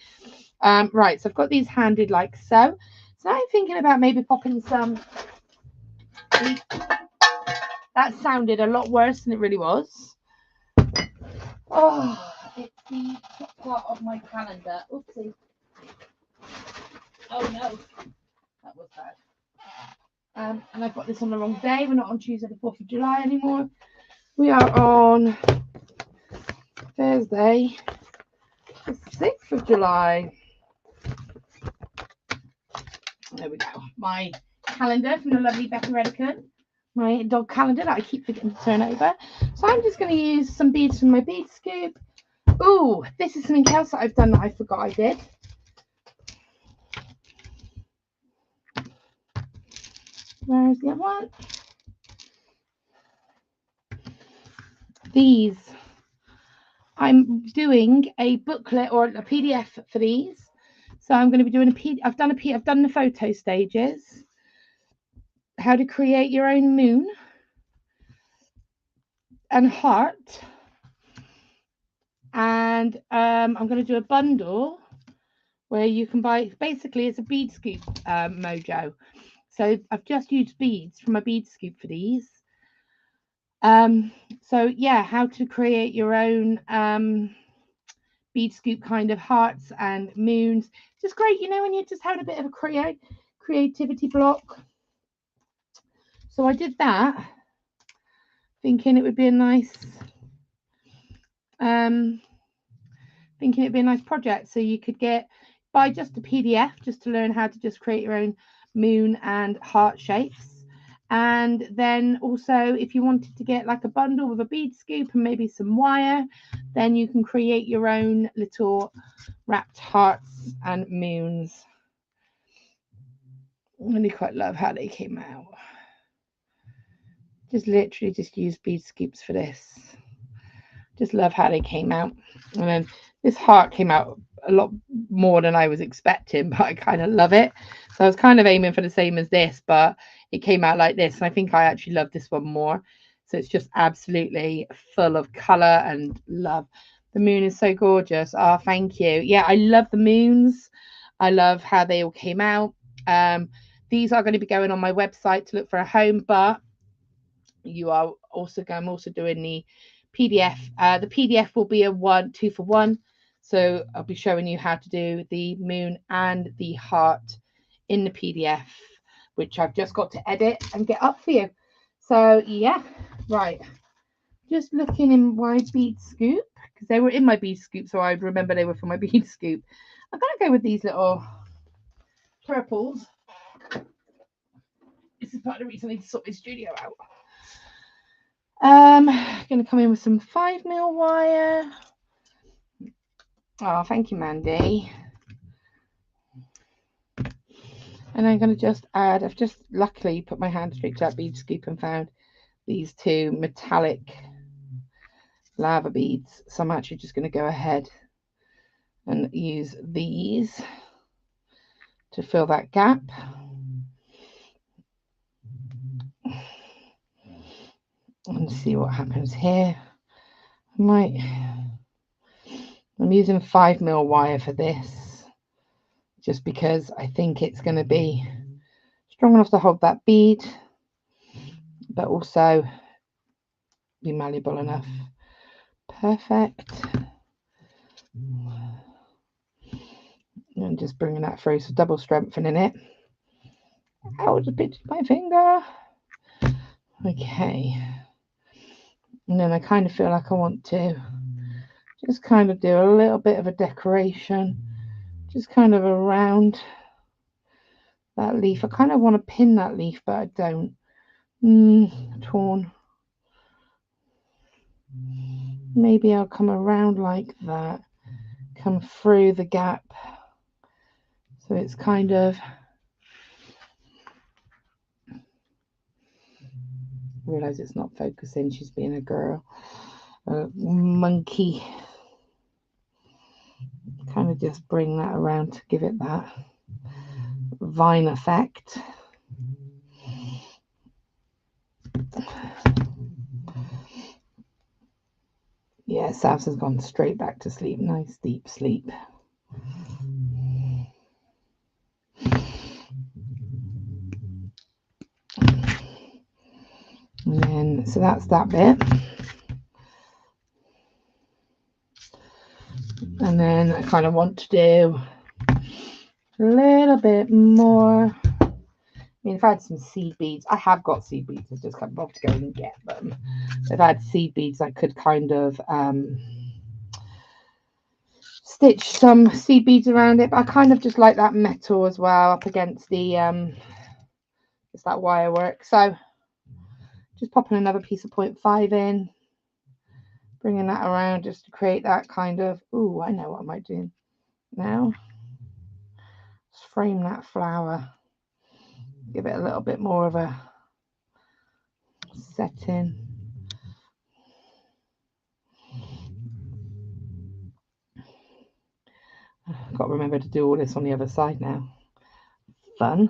[SPEAKER 1] Right, so I've got these handed like so. So I'm thinking about maybe popping some. That sounded a lot worse than it really was. Oh, it's the top part of my calendar. Oopsie. Oh no, that was bad. And I've got this on the wrong day. We're not on Tuesday the 4th of July anymore. We are on Thursday the 6th of July. There we go. My calendar from the lovely Becca Redican. My dog calendar that I keep forgetting to turn over. So I'm just going to use some beads from my bead scoop. Oh, this is something else that I've done that I forgot I did. Where's the other one? These. I'm doing a booklet or a PDF for these. So I'm going to be doing I've done the photo stages. How to create your own moon and heart. And I'm going to do a bundle where you can buy, basically it's a bead scoop mojo. So I've just used beads from my bead scoop for these. So yeah, how to create your own bead scoop kind of hearts and moons. Just great, you know, when you're just having a bit of a creativity block. So I did that, thinking it would be a nice project. So you could buy just a PDF just to learn how to just create your own moon and heart shapes. And then also, if you wanted to get like a bundle with a bead scoop and maybe some wire, then you can create your own little wrapped hearts and moons. I really quite love how they came out. Just literally just use bead scoops for this. Just love how they came out. And then this heart came out a lot more than I was expecting, but I kind of love it. So I was kind of aiming for the same as this, but it came out like this. And I think I actually love this one more. So it's just absolutely full of color and love. The moon is so gorgeous. Oh, thank you. Yeah, I love the moons. I love how they all came out. These are going to be going on my website to look for a home, but I'm also doing the PDF. The PDF will be a 2 for 1. So I'll be showing you how to do the moon and the heart in the PDF, which I've just got to edit and get up for you. So yeah, right. Just looking in my bead scoop, because they were in my bead scoop, so I'd remember they were from my bead scoop. I'm going to go with these little purples. This is part of the reason I need to sort my studio out. Going to come in with some 5mm wire. Oh, thank you, Mandy. And I'm going to just add, I've just luckily put my hand straight to that bead scoop and found these 2 metallic lava beads. So I'm actually just going to go ahead and use these to fill that gap. And see what happens here. I'm using 5mm wire for this, just because I think it's going to be strong enough to hold that bead, but also be malleable enough. Perfect. And just bringing that through, so double strengthening it. Ow, just pinched my finger. Okay. And then I kind of feel like I want to just kind of do a little bit of a decoration, just kind of around that leaf. I kind of want to pin that leaf, but I don't. Torn. Maybe I'll come around like that, come through the gap. So it's kind of, realise it's not focusing, she's being a girl, a monkey. Kind of just bring that around to give it that vine effect. Yeah, Savs has gone straight back to sleep. Nice deep sleep. And then, so that's that bit. And then I kind of want to do a little bit more. I mean, if I had some seed beads, I have got seed beads, I just can't bother to go and get them. If I had seed beads, I could kind of stitch some seed beads around it, but I kind of just like that metal as well up against the it's that wire work. So just popping another piece of 0.5 in, bringing that around just to create that kind of, ooh, I know what I might do now. Just frame that flower, give it a little bit more of a setting. I've got to remember to do all this on the other side now. Fun.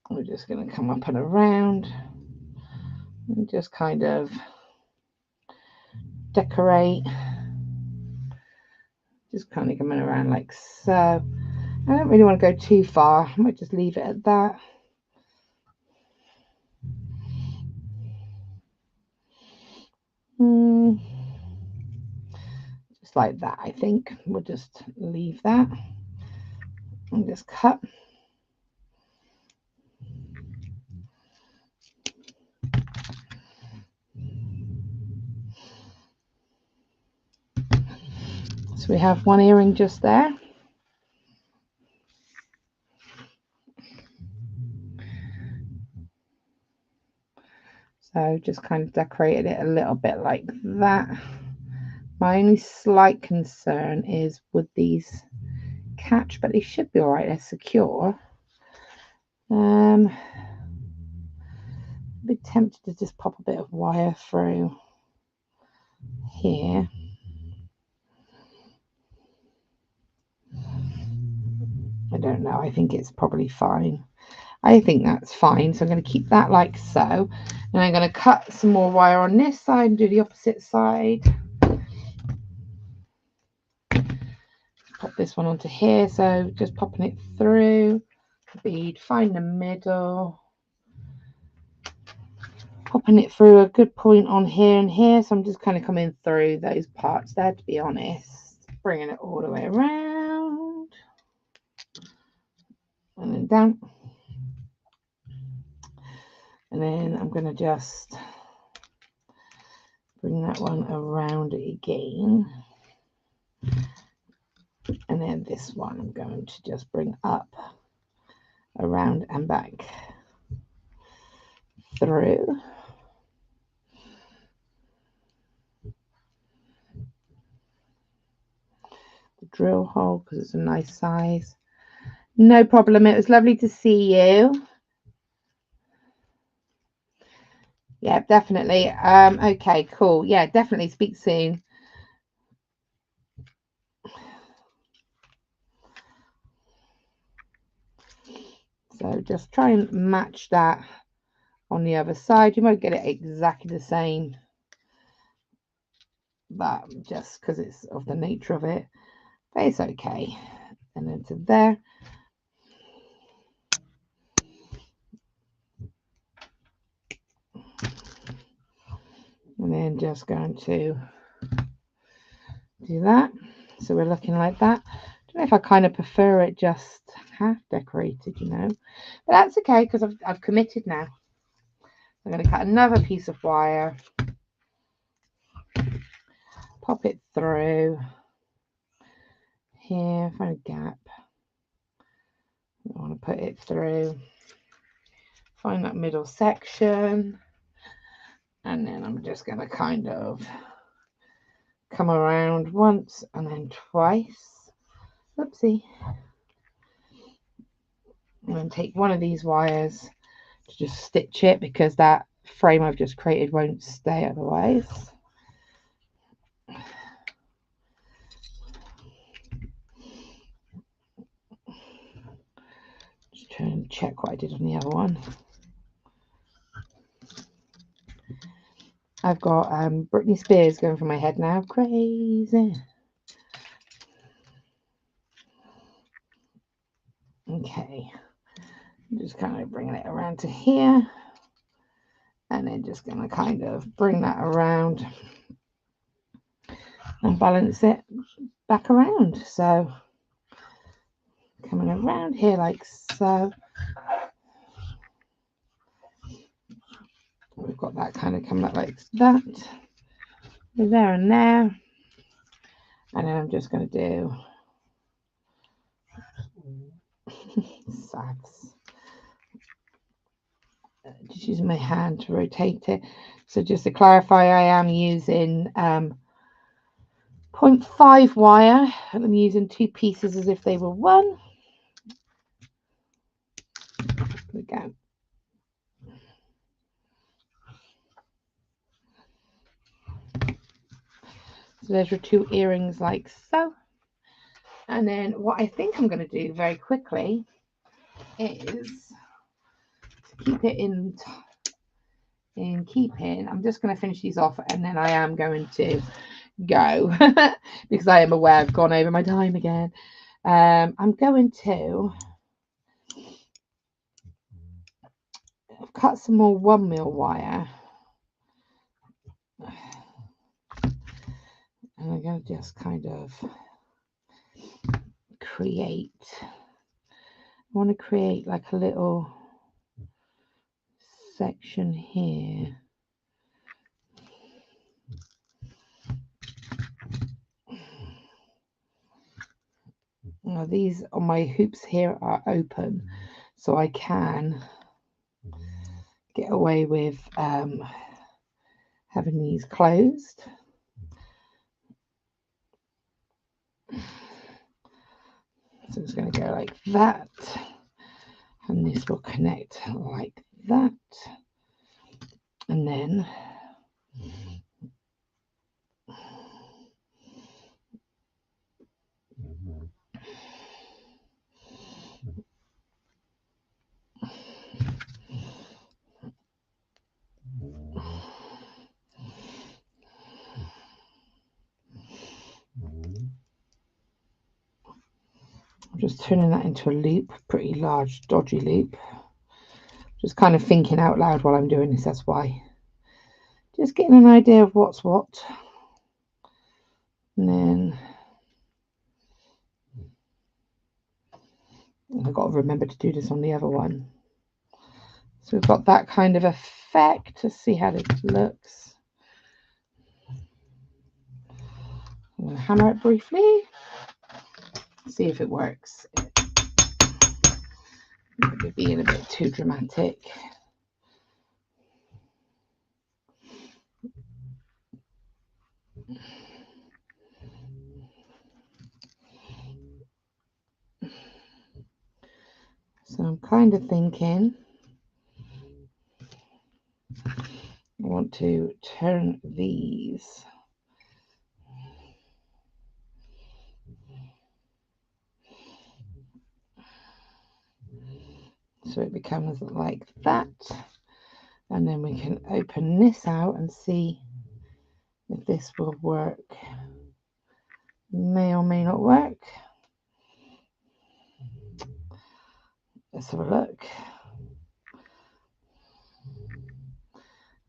[SPEAKER 1] We're just going to come up and around and just kind of decorate. Just kind of coming around like so. I don't really want to go too far. I might just leave it at that. Just like that, I think. We'll just leave that and just cut. So we have one earring just there. So just kind of decorated it a little bit like that. My only slight concern is would these catch, but they should be all right. They're secure. A bit tempted to just pop a bit of wire through here. I don't know. I think it's probably fine. I think that's fine. So I'm going to keep that like so. And I'm going to cut some more wire on this side and do the opposite side. Pop this one onto here. So just popping it through the bead, find the middle, popping it through a good point on here and here. So I'm just kind of coming through those parts there, to be honest, bringing it all the way around and then down. And then I'm going to just bring that one around again. And then this one I'm going to just bring up, around and back through. The drill hole because it's a nice size. No problem. It was lovely to see you. Yeah, definitely. Okay, cool. Yeah, definitely. Speak soon. So just try and match that on the other side. You won't get it exactly the same, but just because it's of the nature of it, but it's okay. And then to there. And then just going to do that. So we're looking like that. I don't know if I kind of prefer it just half decorated, you know, but that's okay because I've committed now. I'm going to cut another piece of wire, pop it through here, find a gap. I want to put it through, find that middle section, and then I'm just going to kind of come around once and then twice. Oopsie. And then take one of these wires to just stitch it because that frame I've just created won't stay otherwise. Just try and check what I did on the other one. I've got Britney Spears going through my head now. Crazy. Okay. I'm just kind of bringing it around to here. And then just going to kind of bring that around and balance it back around. So coming around here like so. We've got that kind of coming up like that. There and there. And then I'm just going to do sags. Just using my hand to rotate it. So just to clarify, I am using 0.5 wire, and I'm using 2 pieces as if they were one. Again. So there's your 2 earrings like so. And then what I think I'm going to do very quickly is to keep it in keeping. I'm just going to finish these off, and then I am going to go because I am aware I've gone over my time again. I'm going to cut some more 1mm wire, and I'm going to just kind of create. I want to create like a little section here. Now these on my hoops here are open, so I can get away with having these closed. So it's going to go like that, and this will connect like that, and then I'm just turning that into a loop, pretty large dodgy loop. Just kind of thinking out loud while I'm doing this, that's why. Just getting an idea of what's what. And then I've got to remember to do this on the other one. So we've got that kind of effect. To see how this looks. I'm going to hammer it briefly. See if it works. Maybe being a bit too dramatic. So I'm kind of thinking I want to turn these so it becomes like that, and then we can open this out and see if this will work. May or may not work. Let's have a look.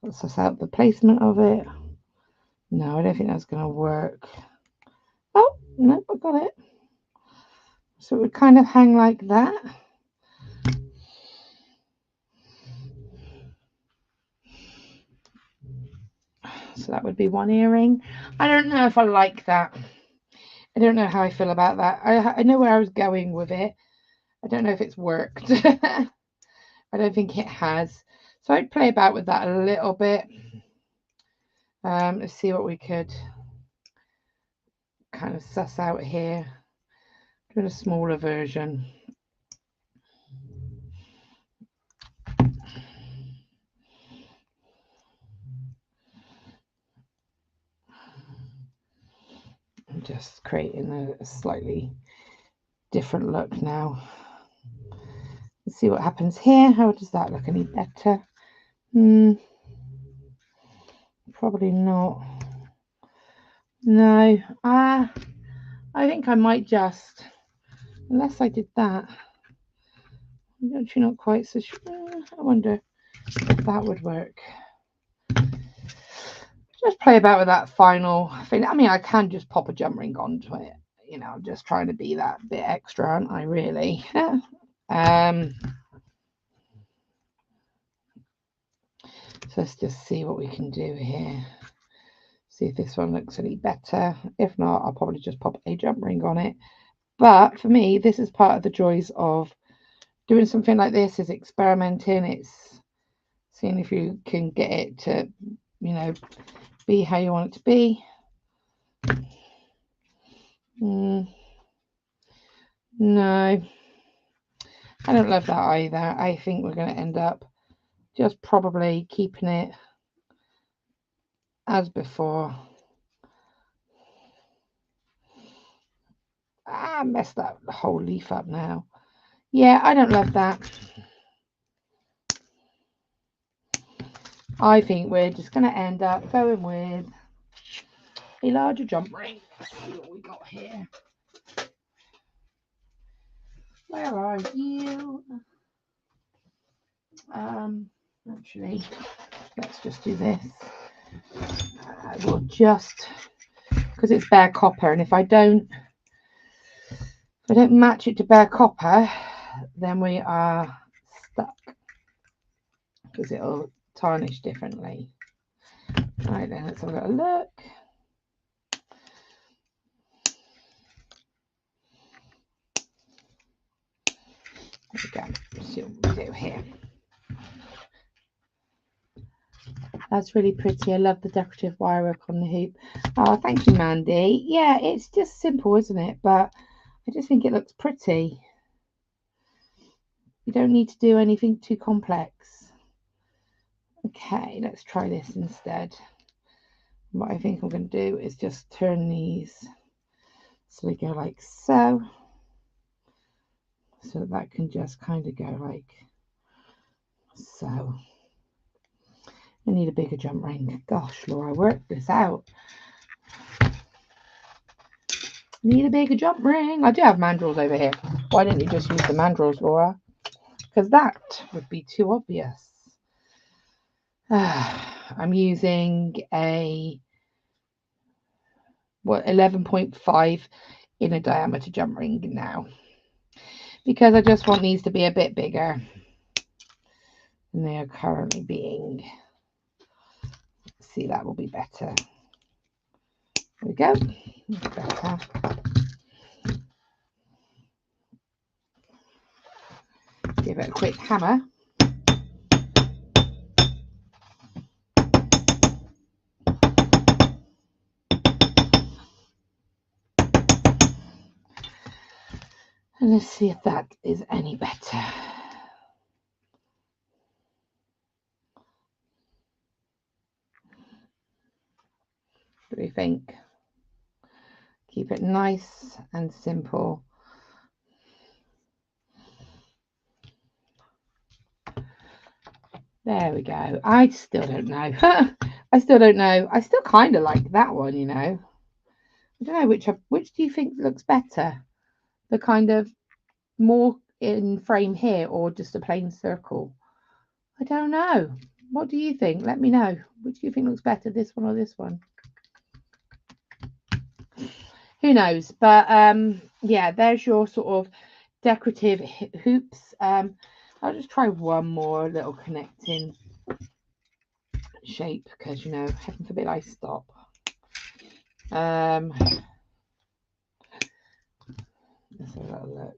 [SPEAKER 1] Let's suss out the placement of it. No, I don't think that's going to work. Oh, no, I got it. So it would kind of hang like that. So that would be one earring. I don't know if I like that. I don't know how I feel about that. I know where I was going with it. I don't know if it's worked. I don't think it has. So I'd play about with that a little bit. Let's see what we could kind of suss out here. Do a smaller version. I'm just creating a slightly different look now. Let's see what happens here. How does that look any better? Probably not. No. I think I might just, unless I did that. I'm actually not quite so sure. I wonder if that would work. Just play about with that final thing. I mean, I can just pop a jump ring onto it. You know, I'm just trying to be that bit extra, aren't I, really? So let's just see what we can do here. See if this one looks any better. If not, I'll probably just pop a jump ring on it. But for me, this is part of the joys of doing something like this, is experimenting. It's seeing if you can get it to, you know, be how you want it to be. No, I don't love that either. I think we're going to end up just probably keeping it as before. I messed that whole leaf up now. Yeah, I don't love that. I think we're just going to end up going with a larger jump ring. Let's see what we got here. Where are you? Actually, let's just do this. I will just, because it's bare copper, and if I don't match it to bare copper, then we are stuck, because it'll tarnish differently. Right then, let's have a little look. There we go. Let's see what we do here. That's really pretty. I love the decorative wire work on the hoop. Oh, thank you, Mandy. Yeah, it's just simple, isn't it? But I just think it looks pretty. You don't need to do anything too complex. Okay, let's try this instead. What I think I'm going to do is just turn these so they go like so. So that can just kind of go like so. I need a bigger jump ring. Gosh, Laura, work this out. Need a bigger jump ring. I do have mandrels over here. Why didn't you just use the mandrels, Laura? Because that would be too obvious. I'm using a 11.5 inner diameter jump ring now, because I just want these to be a bit bigger than they are currently being. See, that will be better. There we go. Better. Give it a quick hammer. And let's see if that is any better. What do we think? Keep it nice and simple. There we go. I still don't know. I still don't know. I still kind of like that one, you know. I don't know which do you think looks better? The kind of more in frame here, or just a plain circle? I don't know. What do you think? Let me know. Which do you think looks better, this one or this one? who knows? But yeah, there's your sort of decorative hoops. I'll just try one more little connecting shape because, you know, heaven forbid I stop. Let's have a little look.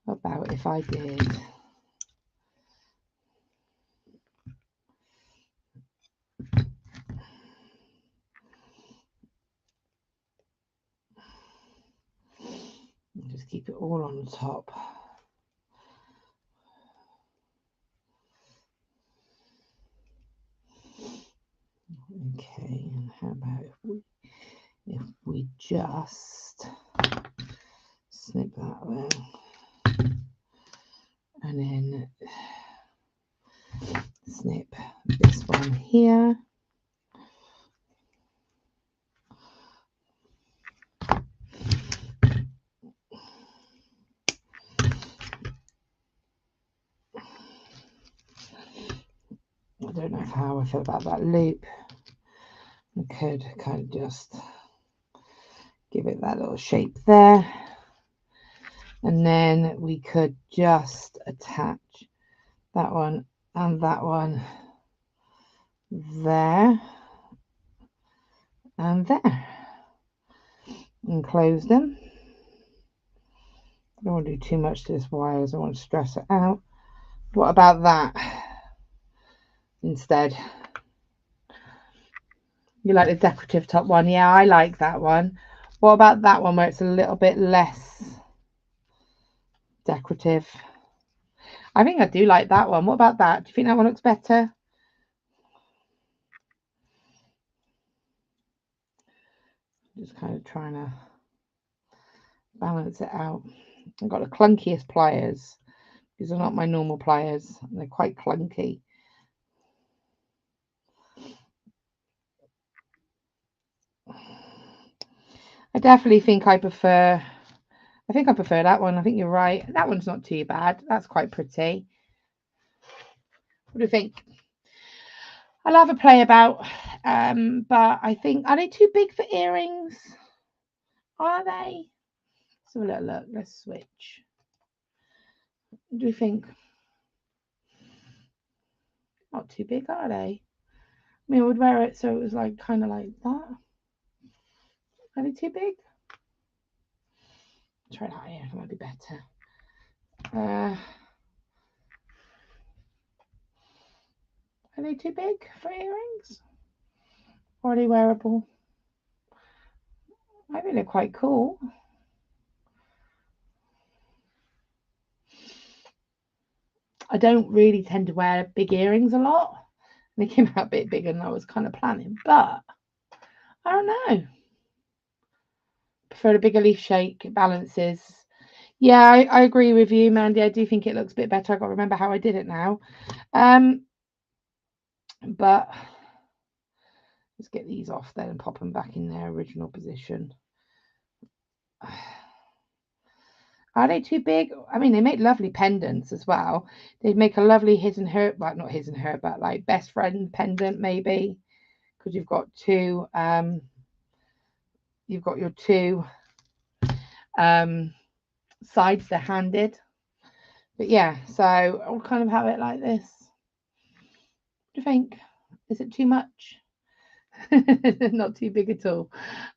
[SPEAKER 1] What about if I did just keep it all on the top? Okay, and how about if we just snip that there and then snip this one here. I don't know how I feel about that loop. I could kind of just give it that little shape there, and then we could just attach that one and that one there and there and close them. I don't want to do too much to this wire as I want to stress it out. What about that instead? You like the decorative top one? Yeah, I like that one. What about that one where it's a little bit less decorative? I think I do like that one. What about that? Do you think that one looks better? Just kind of trying to balance it out. I've got the clunkiest pliers. These are not my normal pliers. They're quite clunky. I definitely think I prefer that one. I think you're right. That one's not too bad. That's quite pretty. What do you think? I'll have a play about. But I think, are they too big for earrings? Are they? Let's have a little look. Let's switch. What do you think? Not too big, are they? I mean, I would wear it so it was like kind of like that. Are they too big? Try that here. It might be better. Are they too big for earrings? Or are they wearable? I think they're quite cool. I don't really tend to wear big earrings a lot. They came out a bit bigger than I was kind of planning, but I don't know. Prefer a bigger leaf shake. It balances. Yeah, I agree with you, Mandy. I do think it looks a bit better. I've got to remember how I did it now. But let's get these off then and pop them back in their original position. Are they too big? I mean, they make lovely pendants as well. They make a lovely his and her, well, not his and her, but like best friend pendant maybe, because you've got two. You've got your two sides. They're handed, but yeah. So I'll kind of have it like this. What do you think? Is it too much? Not too big at all.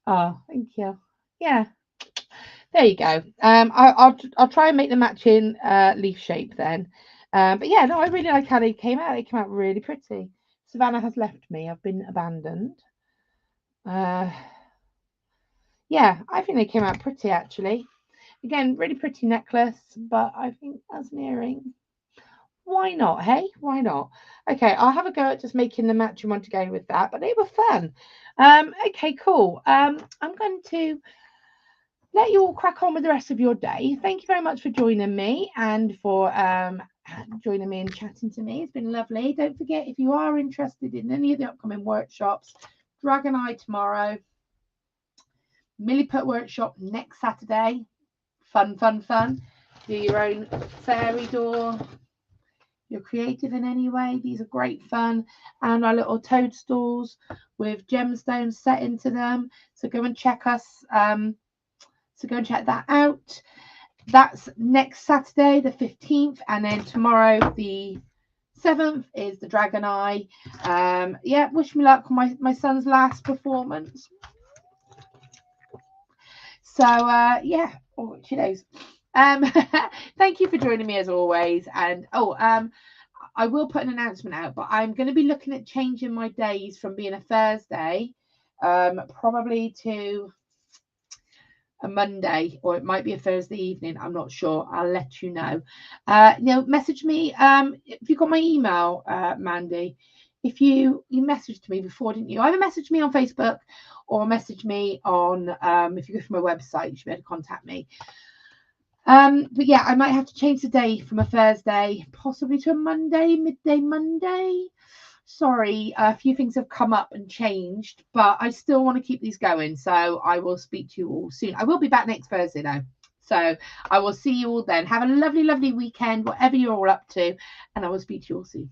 [SPEAKER 1] Oh, thank you. Yeah. There you go. I'll try and make the matching leaf shape then. But yeah, no, I really like how they came out. They came out really pretty. Savannah has left me. I've been abandoned. Yeah, I think they came out pretty actually. Again, really pretty necklace, but I think as an earring, why not? Hey, why not? Okay, I'll have a go at just making the matching one to go with that. But they were fun. Okay, cool. I'm going to let you all crack on with the rest of your day. Thank you very much for joining me and for joining me and chatting to me. It's been lovely. Don't forget, if you are interested in any of the upcoming workshops, Dragon Eye tomorrow, Milliput workshop next Saturday. Fun. Do your own fairy door. you're creative in any way, these are great fun. And our little toadstools with gemstones set into them. So go and check us. So go and check that out. That's next Saturday, the 15th, and then tomorrow, the 7th, is the Dragon Eye. Yeah, wish me luck on my son's last performance. So yeah, oh, she knows. Thank you for joining me as always. And I will put an announcement out, but I'm going to be looking at changing my days from being a Thursday, probably to a Monday, or it might be a Thursday evening. I'm not sure. I'll let you know. Message me. If you got my email, Mandy, if you messaged me before, didn't you? Either message me on Facebook or message me on if you go to my website, you should be able to contact me. But yeah, I might have to change the day from a Thursday, possibly to a Monday, midday Monday. Sorry, a few things have come up and changed, but I still want to keep these going. So I will speak to you all soon. I will be back next Thursday though. So I will see you all then. Have a lovely, lovely weekend, whatever you're all up to, and I will speak to you all soon.